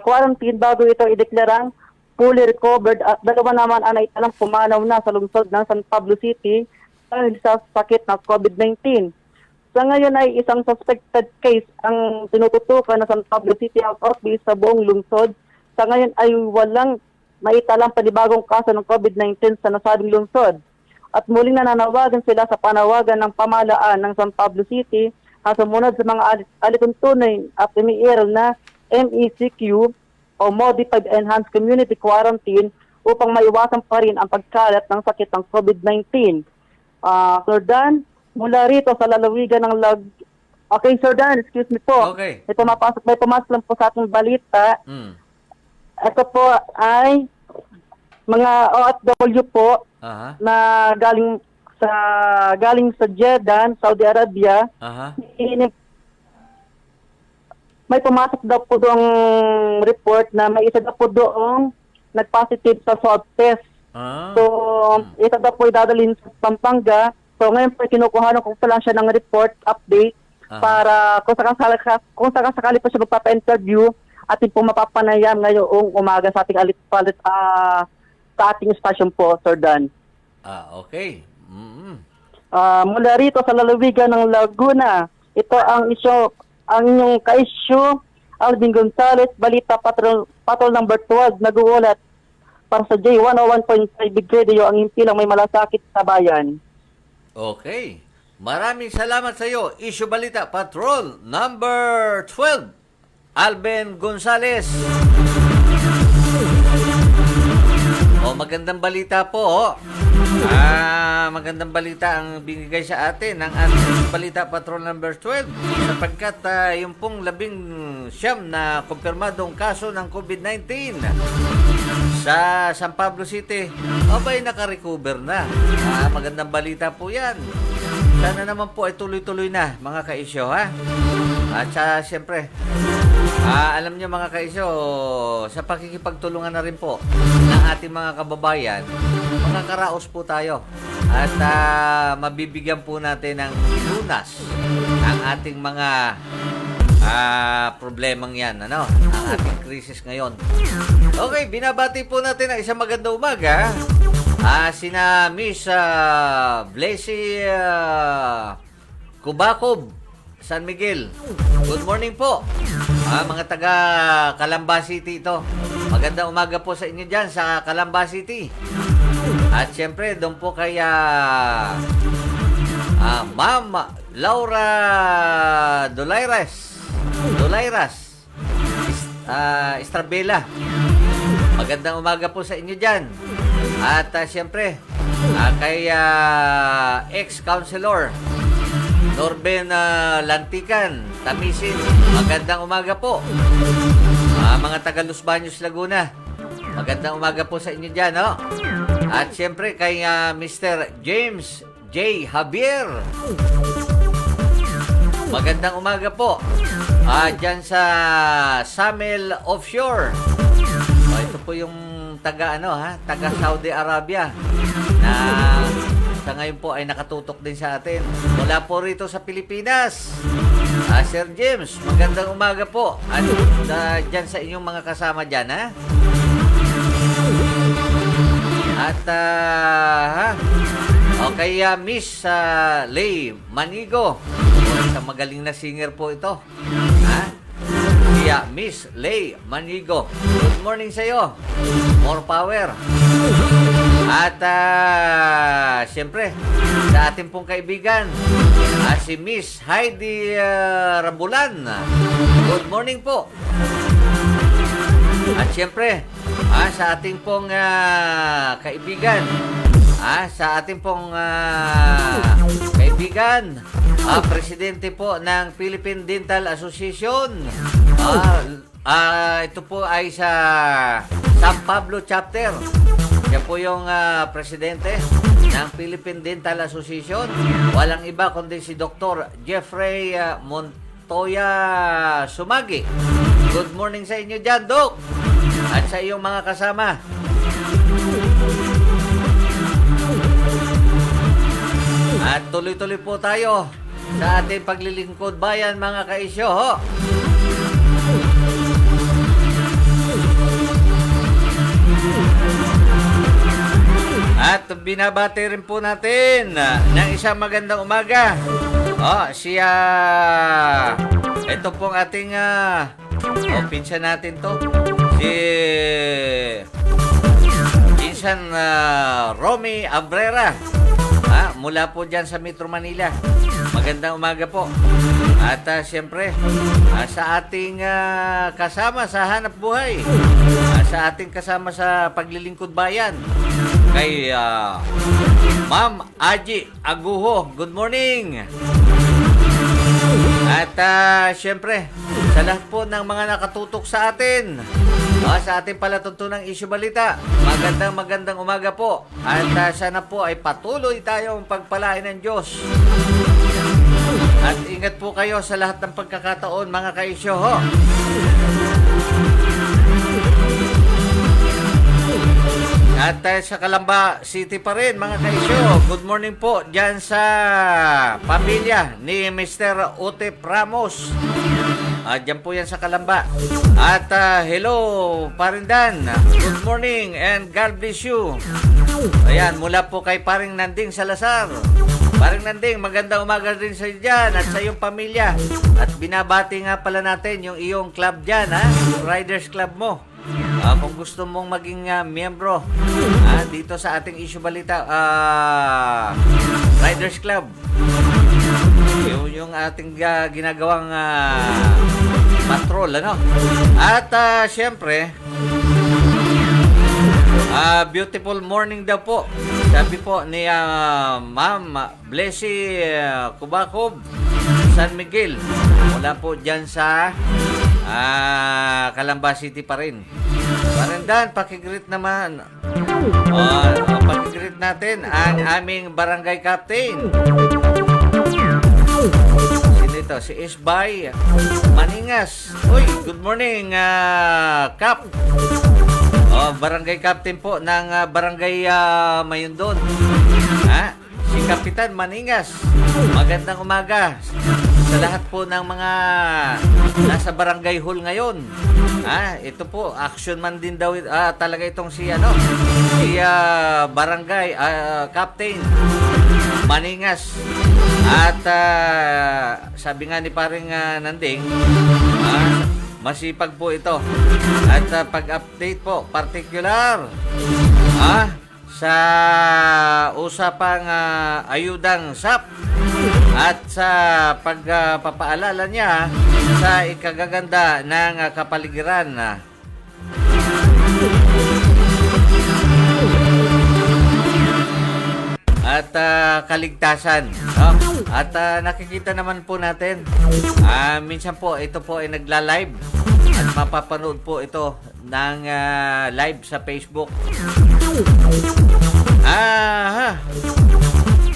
quarantine bago ito ideklarang fully recovered at 2 naman ang naitalang pumanaw na sa lungsod ng San Pablo City dahil sa sakit ng COVID-19. Sa ngayon ay isang suspected case ang tinututukan na San Pablo City Health Office sa buong lungsod. Sa ngayon ay walang maitalang panibagong kaso ng COVID-19 sa nasabing lungsod. At muling nananawagan sila sa panawagan ng pamahalaan ng San Pablo City na sumunod sa mga alituntunin at umiiral na MECQ o Modified Enhanced Community Quarantine upang maiwasan pa rin ang pagkalat ng sakit ng COVID-19. Sir Dan, mula rito sa lalawigan ng Okay, Sir Dan, excuse me po. Okay. May pumasok lang po sa ating balita. Ito po ay mga OFW po na galing sa Jeddah, Saudi Arabia. May pumasok daw po doong report na may isa daw po doong nag-positive sa swab test. So, ito daw po idadalhin sa Pampanga. So, ngayon po kinukuha ko pa lang siya ng report update para kung sakasakali po siya magpapa-interview atin po mapapanayam ngayong umaga sa ating sa ating station po, Sir Dan. Okay. Mula rito sa lalawigan ng Laguna, ito ang inyong ka-issue, Alvin Gonzales, Balita Patrol number 12, nag-uulat para sa J101.5 Big Radio, ang himpilang may malasakit sa bayan. Okay. Maraming salamat sa iyo, Issue Balita Patrol number 12, Alvin Gonzales. Magandang balita po. Magandang balita ang binigay sa atin ng ating Balita Patrol number 12 sapagkat yung pong 19 na kumpirmadong kaso ng COVID-19 sa San Pablo City, abay naka-recover na. Magandang balita po yan. Sana naman po ay tuloy-tuloy na, mga kaisyo, ha? At siyempre, alam niyo mga kaisyo, sa pakikipagtulungan na rin po ng ating mga kababayan, mga karaos po tayo. At mabibigyan po natin ng lunas ang ating mga problemang yan, ano? Ang ating krisis ngayon. Okay, binabati po natin ang isang magandang umaga. Sina Miss Blessy Kubakob, San Miguel. Good morning po. Mga taga Calamba City ito. Magandang umaga po sa inyo dyan sa Calamba City. At syempre, doon po kay Ma'am Laura Dolairas Estrabela. Magandang umaga po sa inyo dyan. At syempre, kay ex-councilor Norben Lantican Tamisin, magandang umaga po. Mga taga Los Baños, Laguna, magandang umaga po sa inyo dyan, no? At syempre kay Mr. James J. Javier, magandang umaga po. Dyan sa Samel Offshore. Ito po yung taga Saudi Arabia na sa ngayon po ay nakatutok din sa atin. Mula po rito sa Pilipinas. Sir James, magandang umaga po. At dyan sa inyong mga kasama dyan, ha? At okay, Miss Lay Manigo. Isang magaling na singer po ito. Miss Lay Manigo. Good morning sa iyo. More power. At siyempre, sa ating pong kaibigan, si Miss Heidi Rambulan. Good morning po. At siyempre, sa ating pong kaibigan, presidente po ng Philippine Dental Association. Ito po ay sa San Pablo chapter. Siya po yung presidente ng Philippine Dental Association. Walang iba kundi si Dr. Jeffrey Montoya Sumagi. Good morning sa inyo dyan, Doc. At sa iyong mga kasama. At tuloy-tuloy po tayo sa ating paglilingkod bayan, mga kaisyo, ho. At binabati rin po natin ng isang magandang umaga. Ito pong ating pinsan natin to. Si Pinsan Romy Abrera. Mula po dyan sa Metro Manila. Magandang umaga po. At siyempre, sa ating kasama sa hanap buhay, sa ating kasama sa paglilingkod bayan, kay Ma'am Aji Aguho. Good morning. At siyempre, sa lahat po ng mga nakatutok sa atin, sa ating palatuntunang Issue Balita, magandang umaga po. At sana po ay patuloy tayong pagpalain ng Diyos. At ingat po kayo sa lahat ng pagkakataon, mga kaisyo, ho. At sa Calamba City pa rin, mga kaisyo, good morning po dyan sa pamilya ni Mr. Utep Ramos. Dyan po yan sa Calamba. At hello, Parindan. Good morning and God bless you. Ayan, mula po kay Paring Nanding Salazar. Paring Nanding, magandang umaga rin sa iyo dyan at sa iyong pamilya. At binabati nga pala natin yung iyong club dyan, yung Riders Club mo. Kung gusto mong maging miyembro dito sa ating Issue Balita Riders Club, yung ating ginagawang patrol, ano? At syempre, beautiful morning daw po, sabi po ni Ma'am Blessy Kubakob, San Miguel, mula po dyan sa Calamba City pa rin. Parindan, pakigreet naman. Pakigreet natin ang aming barangay captain. Sino ito? Si Isbay Maningas. Uy, good morning, Kap. Barangay captain po ng barangay Mayundon. Si Kapitan Maningas. Magandang umaga sa lahat po ng mga nasa barangay hall ngayon. Ito po, action man din daw talaga itong si barangay captain Maningas. At sabi nga ni paring Nanding, masipag po ito. At pag-update po, particular sa usapang ayudang SAP at sa pagpapaalala niya sa ikagaganda ng kapaligiran. At kaligtasan. At nakikita naman po natin, minsan po ito po ay nagla-live at mapapanood po ito ng live sa Facebook.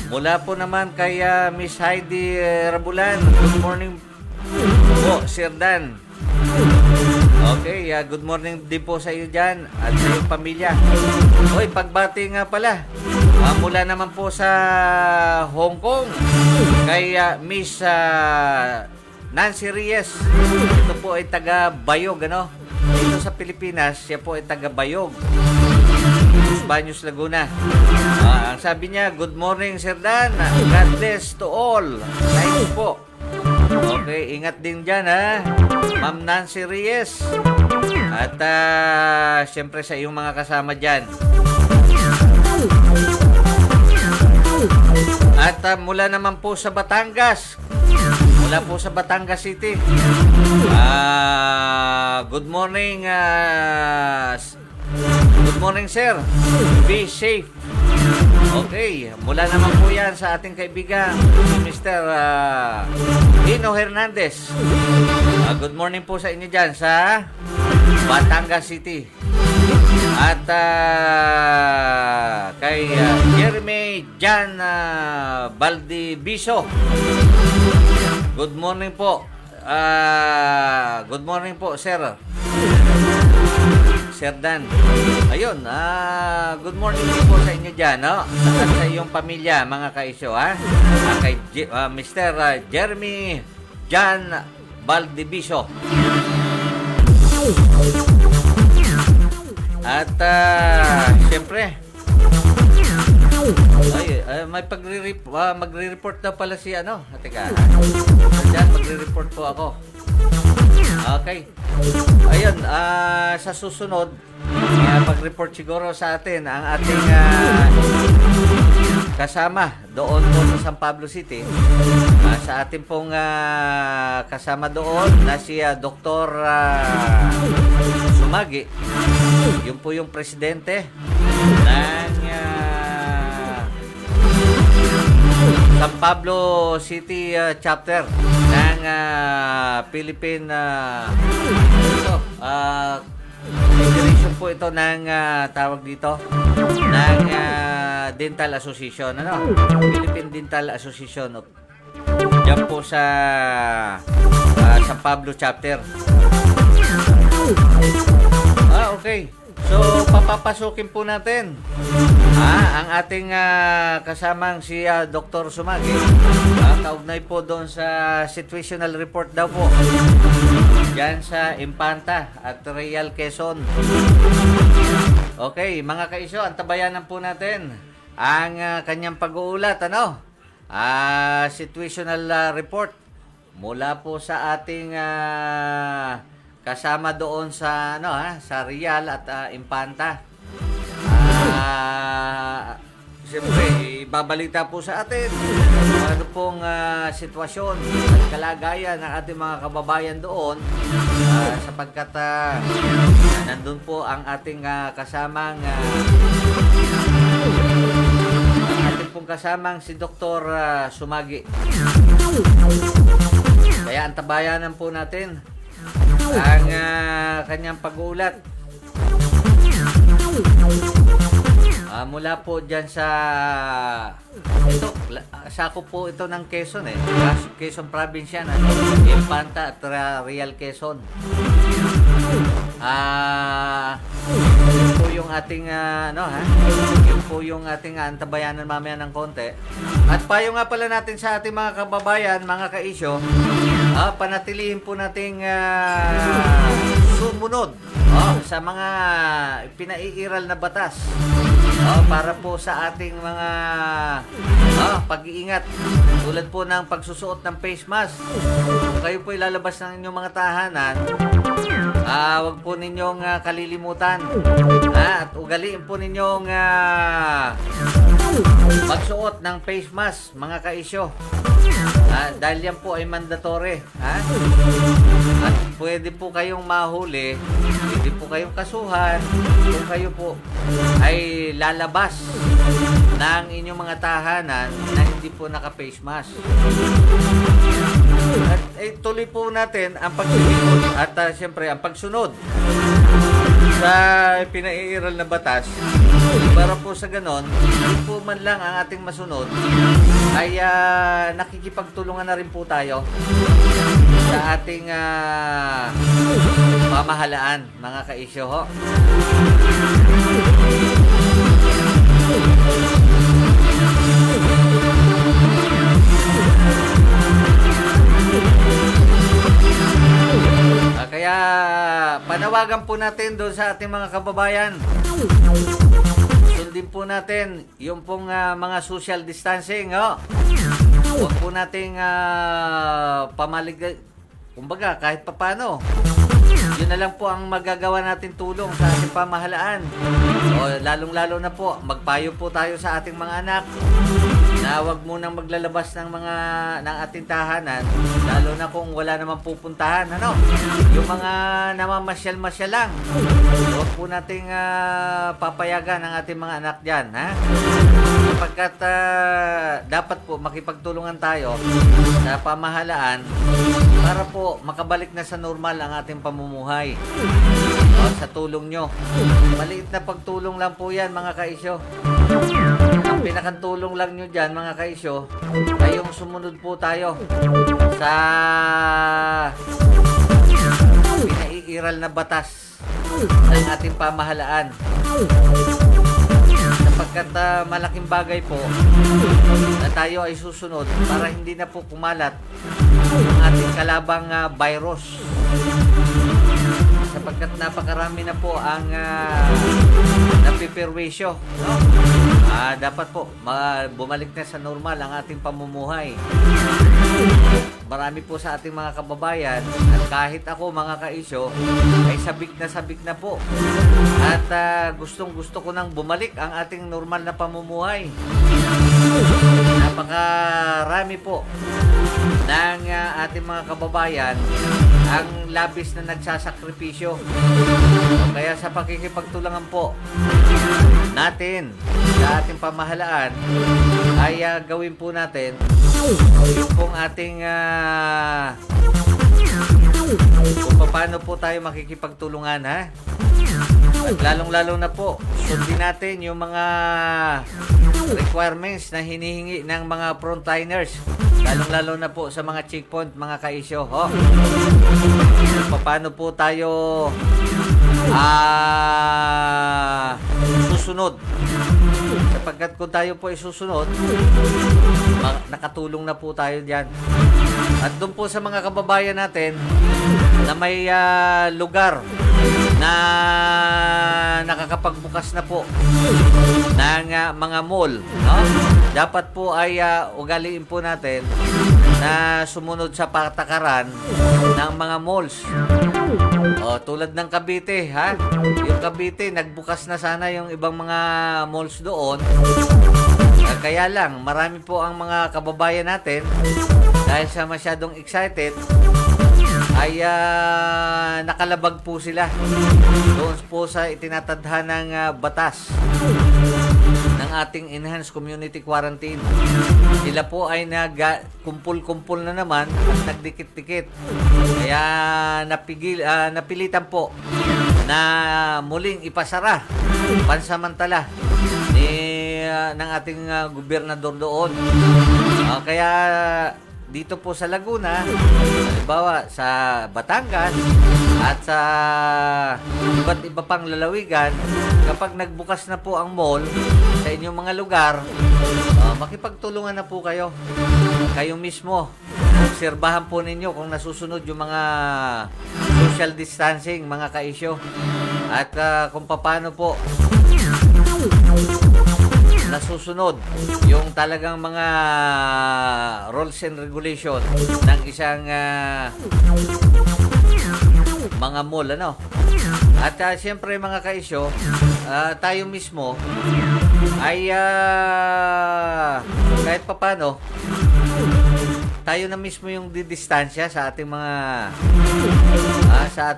Mula po naman kay Miss Heidi Rabulan. Good morning po, Sir Dan. Okay, good morning din po sa iyo dyan at sa iyong pamilya. Hoy, pagbati nga pala. Mula naman po sa Hong Kong kay Miss Nancy Reyes. Ito po ay taga Bayog, Dito sa Pilipinas, siya po ay taga Bayog, Los Baños, Laguna. Ang sabi niya, good morning, Sir Dan. God bless to all. Thanks po. Okay, ingat din dyan, Ma'am Nancy Reyes. At siyempre sa iyong mga kasama dyan. At mula naman po sa Batangas, mula po sa Batangas City, good morning, sir. Be safe. Okay, mula naman po yan sa ating kaibigan, Mr. Dino Hernandez. Good morning po sa inyo dyan sa Batangas City. At kay Jeremy Jan Baldiviso. Good morning po. Good morning po, sir. Sir Dan. Ayun, good morning din po sa inyo dyan, At sa iyong pamilya, mga kaisyo, Kay Mr. Jeremy Jan Baldiviso. At siyempre, may magre-report daw pala si Teka, dyan magre-report po ako. Okay. Ayun, sa susunod, mag-report siguro sa atin ang ating kasama doon po sa San Pablo City. Sa ating pong kasama doon na si Dr. Sumagi. Yun po yung presidente ng San Pablo City chapter ng Philippine federation po ito ng tawag dito ng Dental Association, Philippine Dental Association diyan po sa San Pablo chapter. Okay. So, papapasukin po natin ang ating kasamang si Dr. Sumagi. Kaugnay po doon sa situational report daw po dyan sa Impanta at Real Quezon. Okay, mga kaisyo, antabayanan po natin ang kanyang pag-uulat, situational report mula po sa ating kasama doon sa sa Real at Impanta. Siyempre, ibabalita po sa atin ano pong sitwasyon at kalagayan ng ating mga kababayan doon, sapagkat nandun po ang ating kasamang si Dr. Sumagi. Kaya antabayanan po natin ang kanyang pag-uulat. Mula po dyan sa ito, sako po ito ng Quezon Quezon Province yan, Infanta at Real Quezon. Yun po yung ating yun po yung ating antabayanan mamaya ng konti. At payo nga pala natin sa ating mga kababayan, mga ka-isyo, panatilihin po nating sumunod sa mga pinaiiral na batas para po sa ating mga pag-iingat, tulad po ng pagsusuot ng face mask. Kung kayo po ilalabas ng inyong mga tahanan, wag po ninyong kalilimutan at ugaliin po ninyong magsuot ng face mask, mga ka-isyo. Dahil yan po ay mandatory. At pwede po kayong mahuli, pwede po kayong kasuhan kung kayo po ay lalabas ng inyong mga tahanan na hindi po naka-face mask. At tuloy po natin ang pagsunod at siyempre ang pagsunod sa pinaiiral na batas para po sa ganon, hindi po man lang ang ating masunod ay nakikipagtulungan na rin po tayo sa ating pamahalaan, mga ka-isyo ho. Kaya panawagan po natin doon sa ating mga kababayan. Sundin po natin yung pong mga social distancing. Huwag po nating kumbaga kahit papano. Yun na lang po ang magagawa natin tulong sa ating pamahalaan. Lalong-lalo na po, magpayo po tayo sa ating mga anak na huwag munang maglalabas ng ating tahanan, lalo na kung wala namang pupuntahan, yung mga namamasyal-masyal lang. Huwag po nating papayagan ang ating mga anak dyan, sapagkat dapat po makipagtulungan tayo sa pamahalaan para po makabalik na sa normal ang ating pamumuhay. Sa tulong nyo, maliit na pagtulong lang po yan, mga ka-isyo. Ang pinakantulong lang nyo dyan, mga ka-isyo, ay yung sumunod po tayo sa pinaiiral na batas ng ating pamahalaan. Sapagkat malaking bagay po na tayo ay susunod para hindi na po kumalat ang ating kalabang virus. Sapagkat napakarami na po ang napipirwisyo, dapat po bumalik na sa normal ang ating pamumuhay. Marami po sa ating mga kababayan at kahit ako, mga ka-isyo, ay sabik na po at gustong gusto ko nang bumalik ang ating normal na pamumuhay. Napakarami po ng ating mga kababayan ang labis na nagsasakripisyo. Kaya sa pakikipagtulungan po natin sa ating pamahalaan ay gawin po natin yung pong ating kung paano po tayo makikipagtulungan, at lalong-lalo na po sundin natin yung mga requirements na hinihingi ng mga frontliners, lalong-lalo na po sa mga checkpoint, mga ka-isyo. Paano po tayo susunod, sapagkat kung tayo po ay susunod, nakatulong na po tayo diyan. At doon po sa mga kababayan natin na may lugar na nakakapagbukas na po ng mga mall, dapat po ay ugaliin po natin na sumunod sa patakaran ng mga malls. Tulad ng Cavite, yung Cavite, nagbukas na sana yung ibang mga malls doon. Kaya lang, marami po ang mga kababayan natin, dahil sa masyadong excited, ay nakalabag po sila doon po sa itinatadhanang batas ng ng ating enhanced community quarantine. Sila po ay kumpul-kumpul na naman at nagdikit-dikit. Kaya napilitan po na muling ipasara pansamantala ng ating gobernador doon. Kaya dito po sa Laguna, halimbawa sa Batangas at sa iba't iba pang lalawigan, kapag nagbukas na po ang mall sa inyong mga lugar, makipagtulungan na po kayo. Kayo mismo, obserbahan po ninyo kung nasusunod yung mga social distancing, mga ka-isyo. At kung paano po nasusunod yung talagang mga rules and regulation ng isang mga mall, ano. At siyempre mga kaisyo, tayo mismo ay kahit papano tayo na mismo yung didistansya sa ating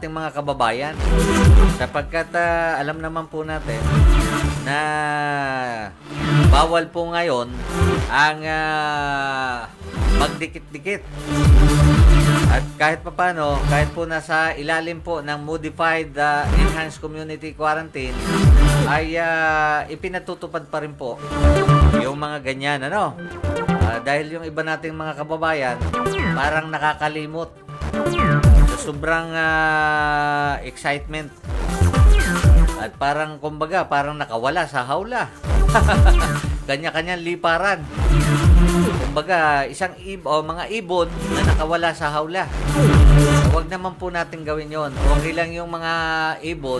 mga kababayan, sapagkat alam naman po natin na bawal po ngayon ang magdikit-dikit. At kahit papano, kahit po nasa ilalim po ng modified enhanced community quarantine, ay ipinatutupad pa rin po yung mga ganyan, ano. Dahil yung iba nating mga kababayan parang nakakalimot sa sobrang excitement. At parang, kumbaga, parang nakawala sa hawla. Kanya-kanyang liparan. Kumbaga, mga ibon na nakawala sa hawla. Huwag naman po natin gawin yon. Okay lang yung mga ibon,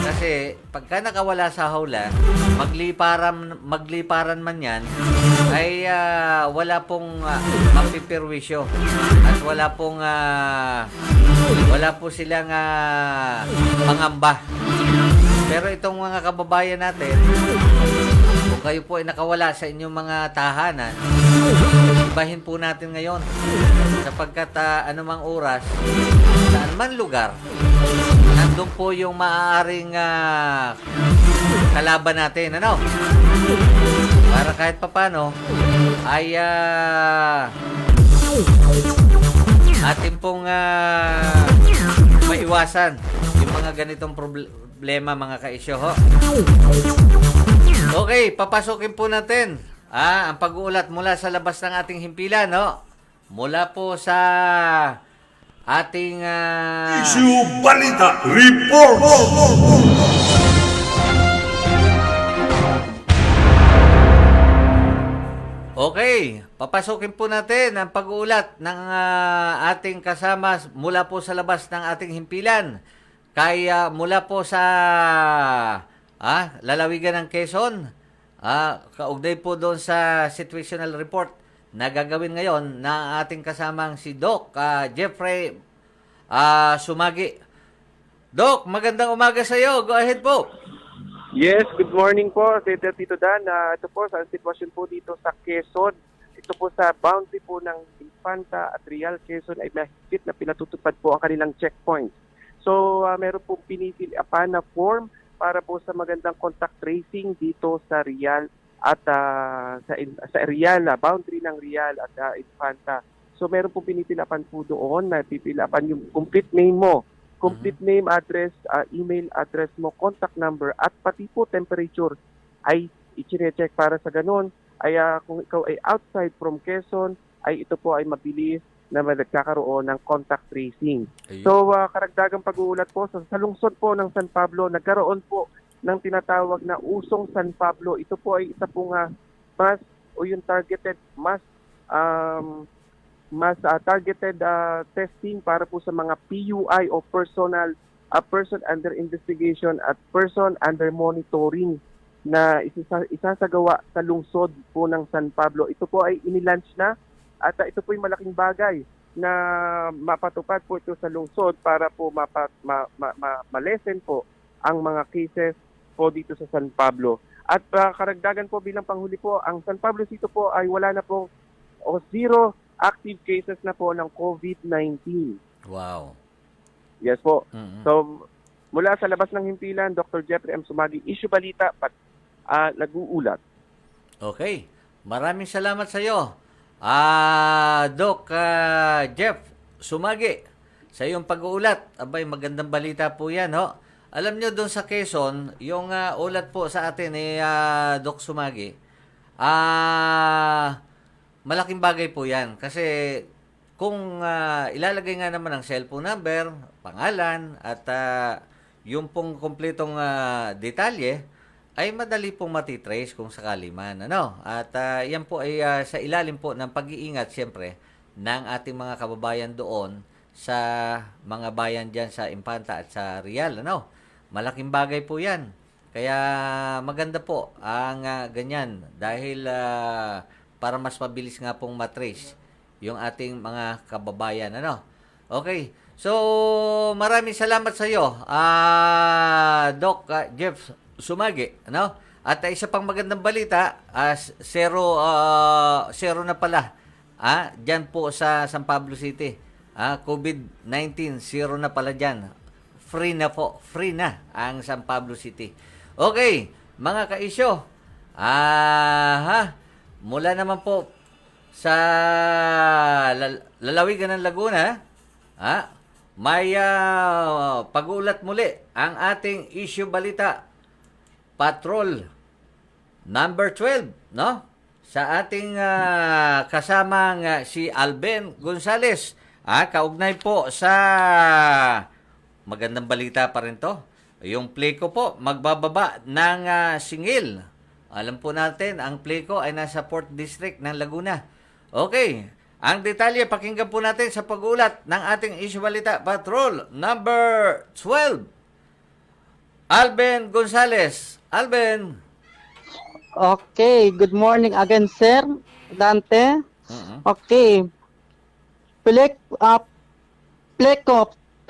kasi pagka nakawala sa hawla, magliparan man yan, ay wala pong mapipirwisyo. At wala po silang pangamba. Pero itong mga kababayan natin, kung kayo po ay nakawala sa inyong mga tahanan, ibahin po natin ngayon. Sapagkat anumang oras, saan man lugar, nandun po yung maaaring kalaban natin, ano? Para kahit papano ay atin pong maiwasan yung mga ganitong problema, mga kaisyo, ho. Okay, papasukin po natin ang pag-uulat mula sa labas ng ating himpilan, no? Mula po sa ating Issue Balita Report. Okay, papasukin po natin ang pag-uulat ng ating kasama mula po sa labas ng ating himpilan. Kaya mula po sa lalawigan ng Quezon, kaugnay po doon sa situational report na gagawin ngayon ng ating kasamang si Doc Jeffrey Sumagi. Doc, magandang umaga sa iyo. Go ahead po. Yes, good morning po, Tito Dan. Ito po sa sitwasyon po dito sa Quezon. Ito po sa boundary po ng Infanta at Real Quezon ay mahigpit na pinatutupad po ang kanilang checkpoint. So, meron po pinipilipan na form para po sa magandang contact tracing dito sa Real at sa Real, boundary ng Real at Infanta. So, meron po pinipilapan po doon na pipilapan yung complete name mo. Complete name, address, email address mo, contact number, at pati po temperature ay i-check para sa ganun. Ay kung ikaw ay outside from Quezon, ay ito po ay mabilis na magkakaroon ng contact tracing. Ayun. So, karagdagang pag-uulat po, sa lungsod po ng San Pablo, nagkaroon po ng tinatawag na Usong San Pablo. Ito po ay isa pong yung targeted targeted testing para po sa mga PUI o person under investigation at person under monitoring na isasagawa sa lungsod po ng San Pablo. Ito po ay inilaunch na at ito po ay malaking bagay na mapatupad po ito sa lungsod para po ma-lessen po ang mga cases po dito sa San Pablo. At karagdagan po bilang panghuli po, ang San Pablo City po ay wala na po zero active cases na po ng COVID-19. Wow. Yes po. Mm-hmm. So, mula sa labas ng himpilan, Dr. Jeffrey M. Sumagi, Issue Balita, nag-uulat. Okay. Maraming salamat sa iyo. Doc Jeff Sumagi, sa iyong pag-uulat. Abay, magandang balita po yan, ho. Alam nyo, doon sa Quezon, yung ulat po sa atin ni Doc Sumagi, malaking bagay po yan. Kasi kung ilalagay nga naman ang cellphone number, pangalan, at yung pong kumpletong detalye, ay madali pong matitrace kung sakali man. Ano? At yan po ay sa ilalim po ng pag-iingat siyempre ng ating mga kababayan doon sa mga bayan dyan sa Infanta at sa Real. Ano? Malaking bagay po yan. Kaya maganda po ang ganyan dahil para mas mabilis nga pong matrace yung ating mga kababayan. Ano? Okay. So, maraming salamat sa iyo, Doc Jeff Sumagi, ano? At isa pang magandang balita, zero na pala. Diyan po sa San Pablo City. COVID-19, zero na pala diyan. Free na po, free na ang San Pablo City. Okay, mga ka-isyo. Mula naman po sa lalawigan ng Laguna, may pag-uulat muli ang ating issue balita. Patrol number 12, no? Sa ating kasamang si Alben Gonzales. Kaugnay po sa magandang balita pa rin to. Yung Pleco po, magbababa ng singil. Alam po natin, ang Pleco ay nasa Port District ng Laguna. Okay, ang detalye, pakinggan po natin sa pag-ulat ng ating issue balita. Patrol number 12. Alben Gonzales. Alben. Okay, good morning again, Sir Dante. Okay. Pleco,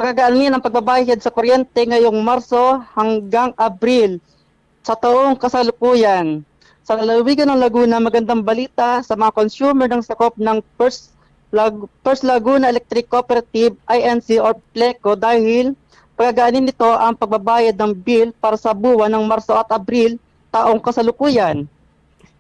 pagkagaling ng pagbabayad sa kuryente ngayong Marso hanggang Abril sa taong kasalukuyan. Sa lalawigan ng Laguna, magandang balita sa mga consumer ng sakop ng First Laguna Electric Cooperative, INC or Pleco, dahil pagkagaanin nito ang pagbabayad ng bill para sa buwan ng Marso at Abril taong kasalukuyan.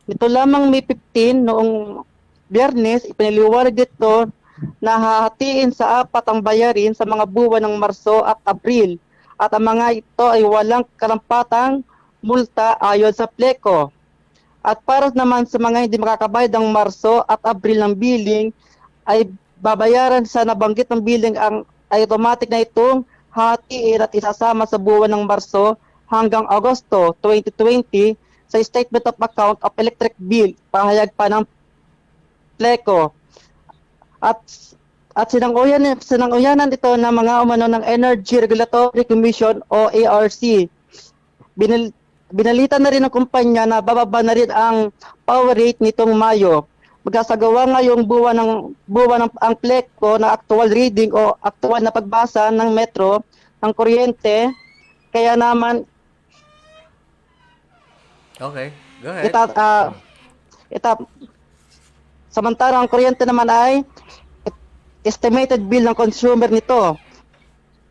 Nito lamang May 15 noong Biyernes, ipinaliwanag dito na hahatiin sa 4 ang bayarin sa mga buwan ng Marso at Abril at ang mga ito ay walang karampatang multa ayon sa Pleco. At para naman sa mga hindi makakabayad ng Marso at Abril ng billing ay babayaran sa nabanggit ng billing ang ay automatic na itong hatiin at isasama sa buwan ng Marso hanggang Agosto 2020 sa Statement of Account of Electric Bill, pahayag pa ng Pleco. At sinanguyanan ito ng mga umano ng Energy Regulatory Commission o ARC. Binalita na rin ng kumpanya na bababa na rin ang power rate nitong Mayo. Magkasagawa nga yung buwan ng ang Pleco na actual reading o actual na pagbasa ng metro ng kuryente. Kaya naman okay, go ahead. Samantala ang kuryente naman ay estimated bill ng consumer nito.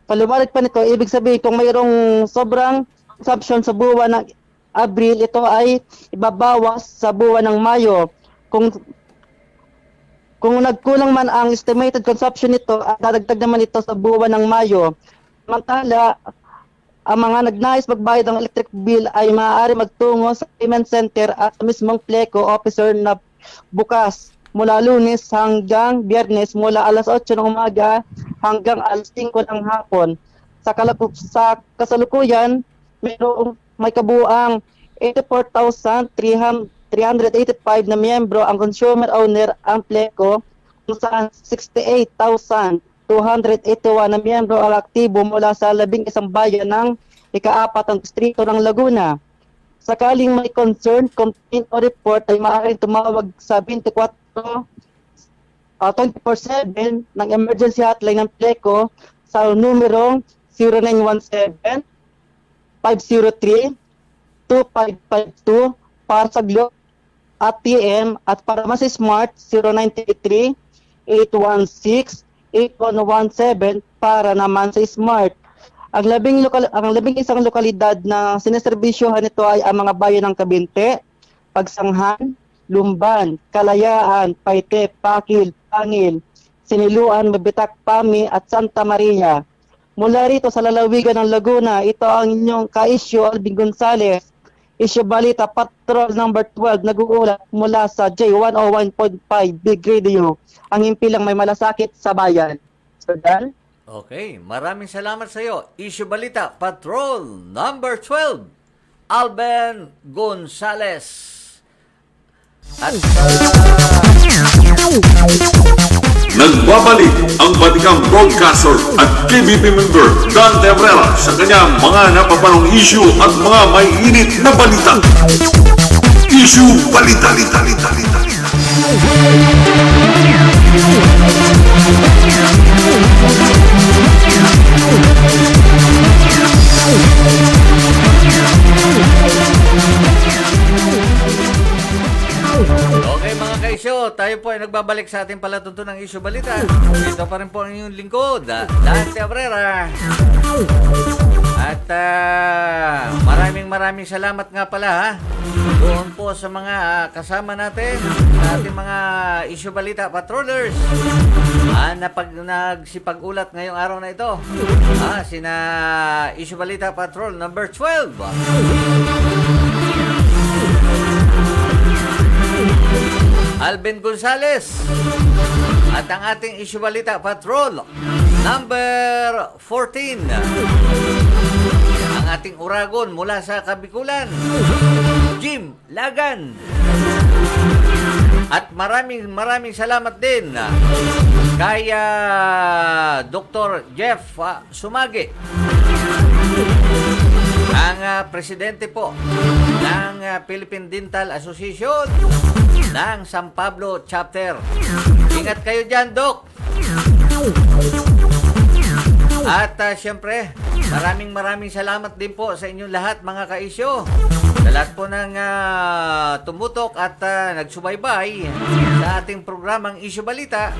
Paliwanag pa nito, ibig sabihin kung mayroong sobrang consumption sa buwan ng Abril, ito ay ibabawas sa buwan ng Mayo. Kung nagkulang man ang estimated consumption nito, dadagdag naman ito sa buwan ng Mayo. Samantala, ang mga nagnais magbayad ng electric bill ay maaari magtungo sa payment center at mismong Pleco officer na bukas mula Lunes hanggang Biyernes mula alas 8 ng umaga hanggang alas 5 ng hapon. Sa kasalukuyan, may kabuang 84,385 na miyembro ang consumer owner ang Pleco, kung saan 68,281 na miyembro ang aktibo mula sa 11 bayan ng ika-4 ng distrito ng Laguna. Sakaling may concern, complaint o report ay maaaring tumawag sa 24/7 ng emergency hotline ng Pleco sa numerong 0917-503-2552 para sa Globe at TM at para mas Smart 0933-816-8117 para naman sa Smart. Ang labing isang lokalidad na sineserbisyohan nito ay ang mga bayan ng Cabinte, Pagsanghan, Lumban, Kalayaan, Paite, Pakil, Pangil, Siniluan, Mabitak, Pami at Santa Maria. Mula rito sa lalawigan ng Laguna, ito ang inyong ka-issue Alvin Gonzales. Issue Balita Patrol number 12 nag-uulat mula sa J101.5 Big Radio. Ang impilang may malasakit sa bayan. So, Dan? Okay, maraming salamat sa iyo. Issue Balita Patrol number 12, Alben Gonzales. At Nagbabalik ang Batikang Broadcaster at KBP member Dan Tebrera sa kanyang mga napapanong issue at mga may init na balita. Issue Balita. okay mga kaisyo, tayo po ay nagbabalik sa ating palatuntunang issue balita. Ito pa rin po ang inyong lingkod, Dante Abrera. At maraming salamat nga pala doon po sa mga kasama natin, sa ating mga issue balita patrollers na nagsipag-ulat ngayong araw na ito. Sina issue balita patrol number 12. Alvin Gonzales at ang ating issue balita patrol number 14, ang ating Uragon mula sa Kabikulan, Jim Lagan. At maraming salamat din kay Dr. Jeff Sumagi, ang presidente po ng Philippine Dental Association ng San Pablo Chapter. Ingat kayo dyan, Doc. At syempre, maraming salamat din po sa inyong lahat mga ka-isyo. Sa lahat po ng tumutok at nagsubaybay sa ating programang Issue Balita.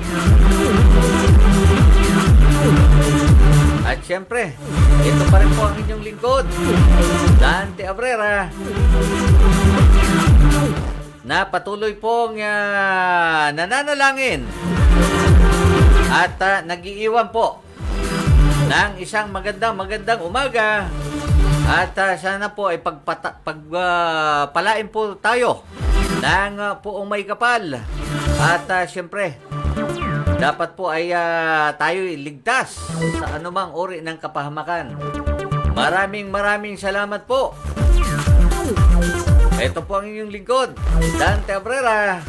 At syempre, ito pa rin po ang inyong lingkod, Dante Abrera, na patuloy pong nananalangin at nag-iiwan po ng isang magandang umaga. At sana po ay pagpalain po tayo ng puong may kapal. At syempre, dapat po ay tayo ligtas sa anumang uri ng kapahamakan. Maraming salamat po. Ito po ang inyong lingkod, Dante Abrera,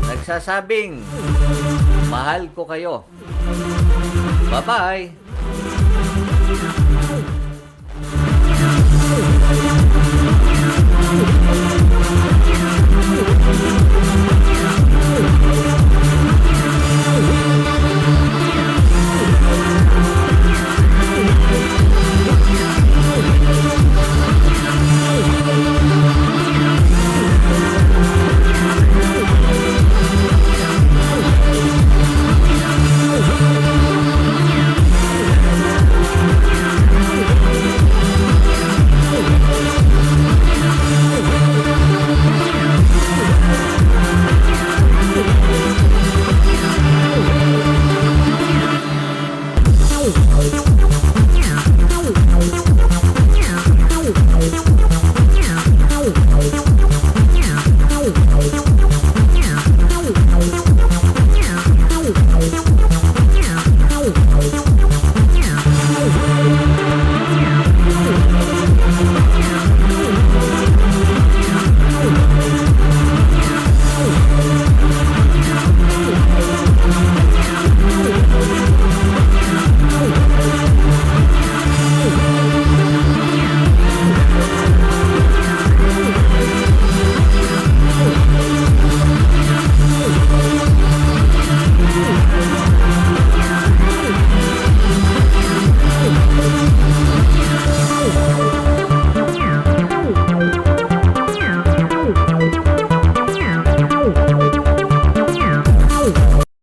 nagsasabing, mahal ko kayo. Bye-bye.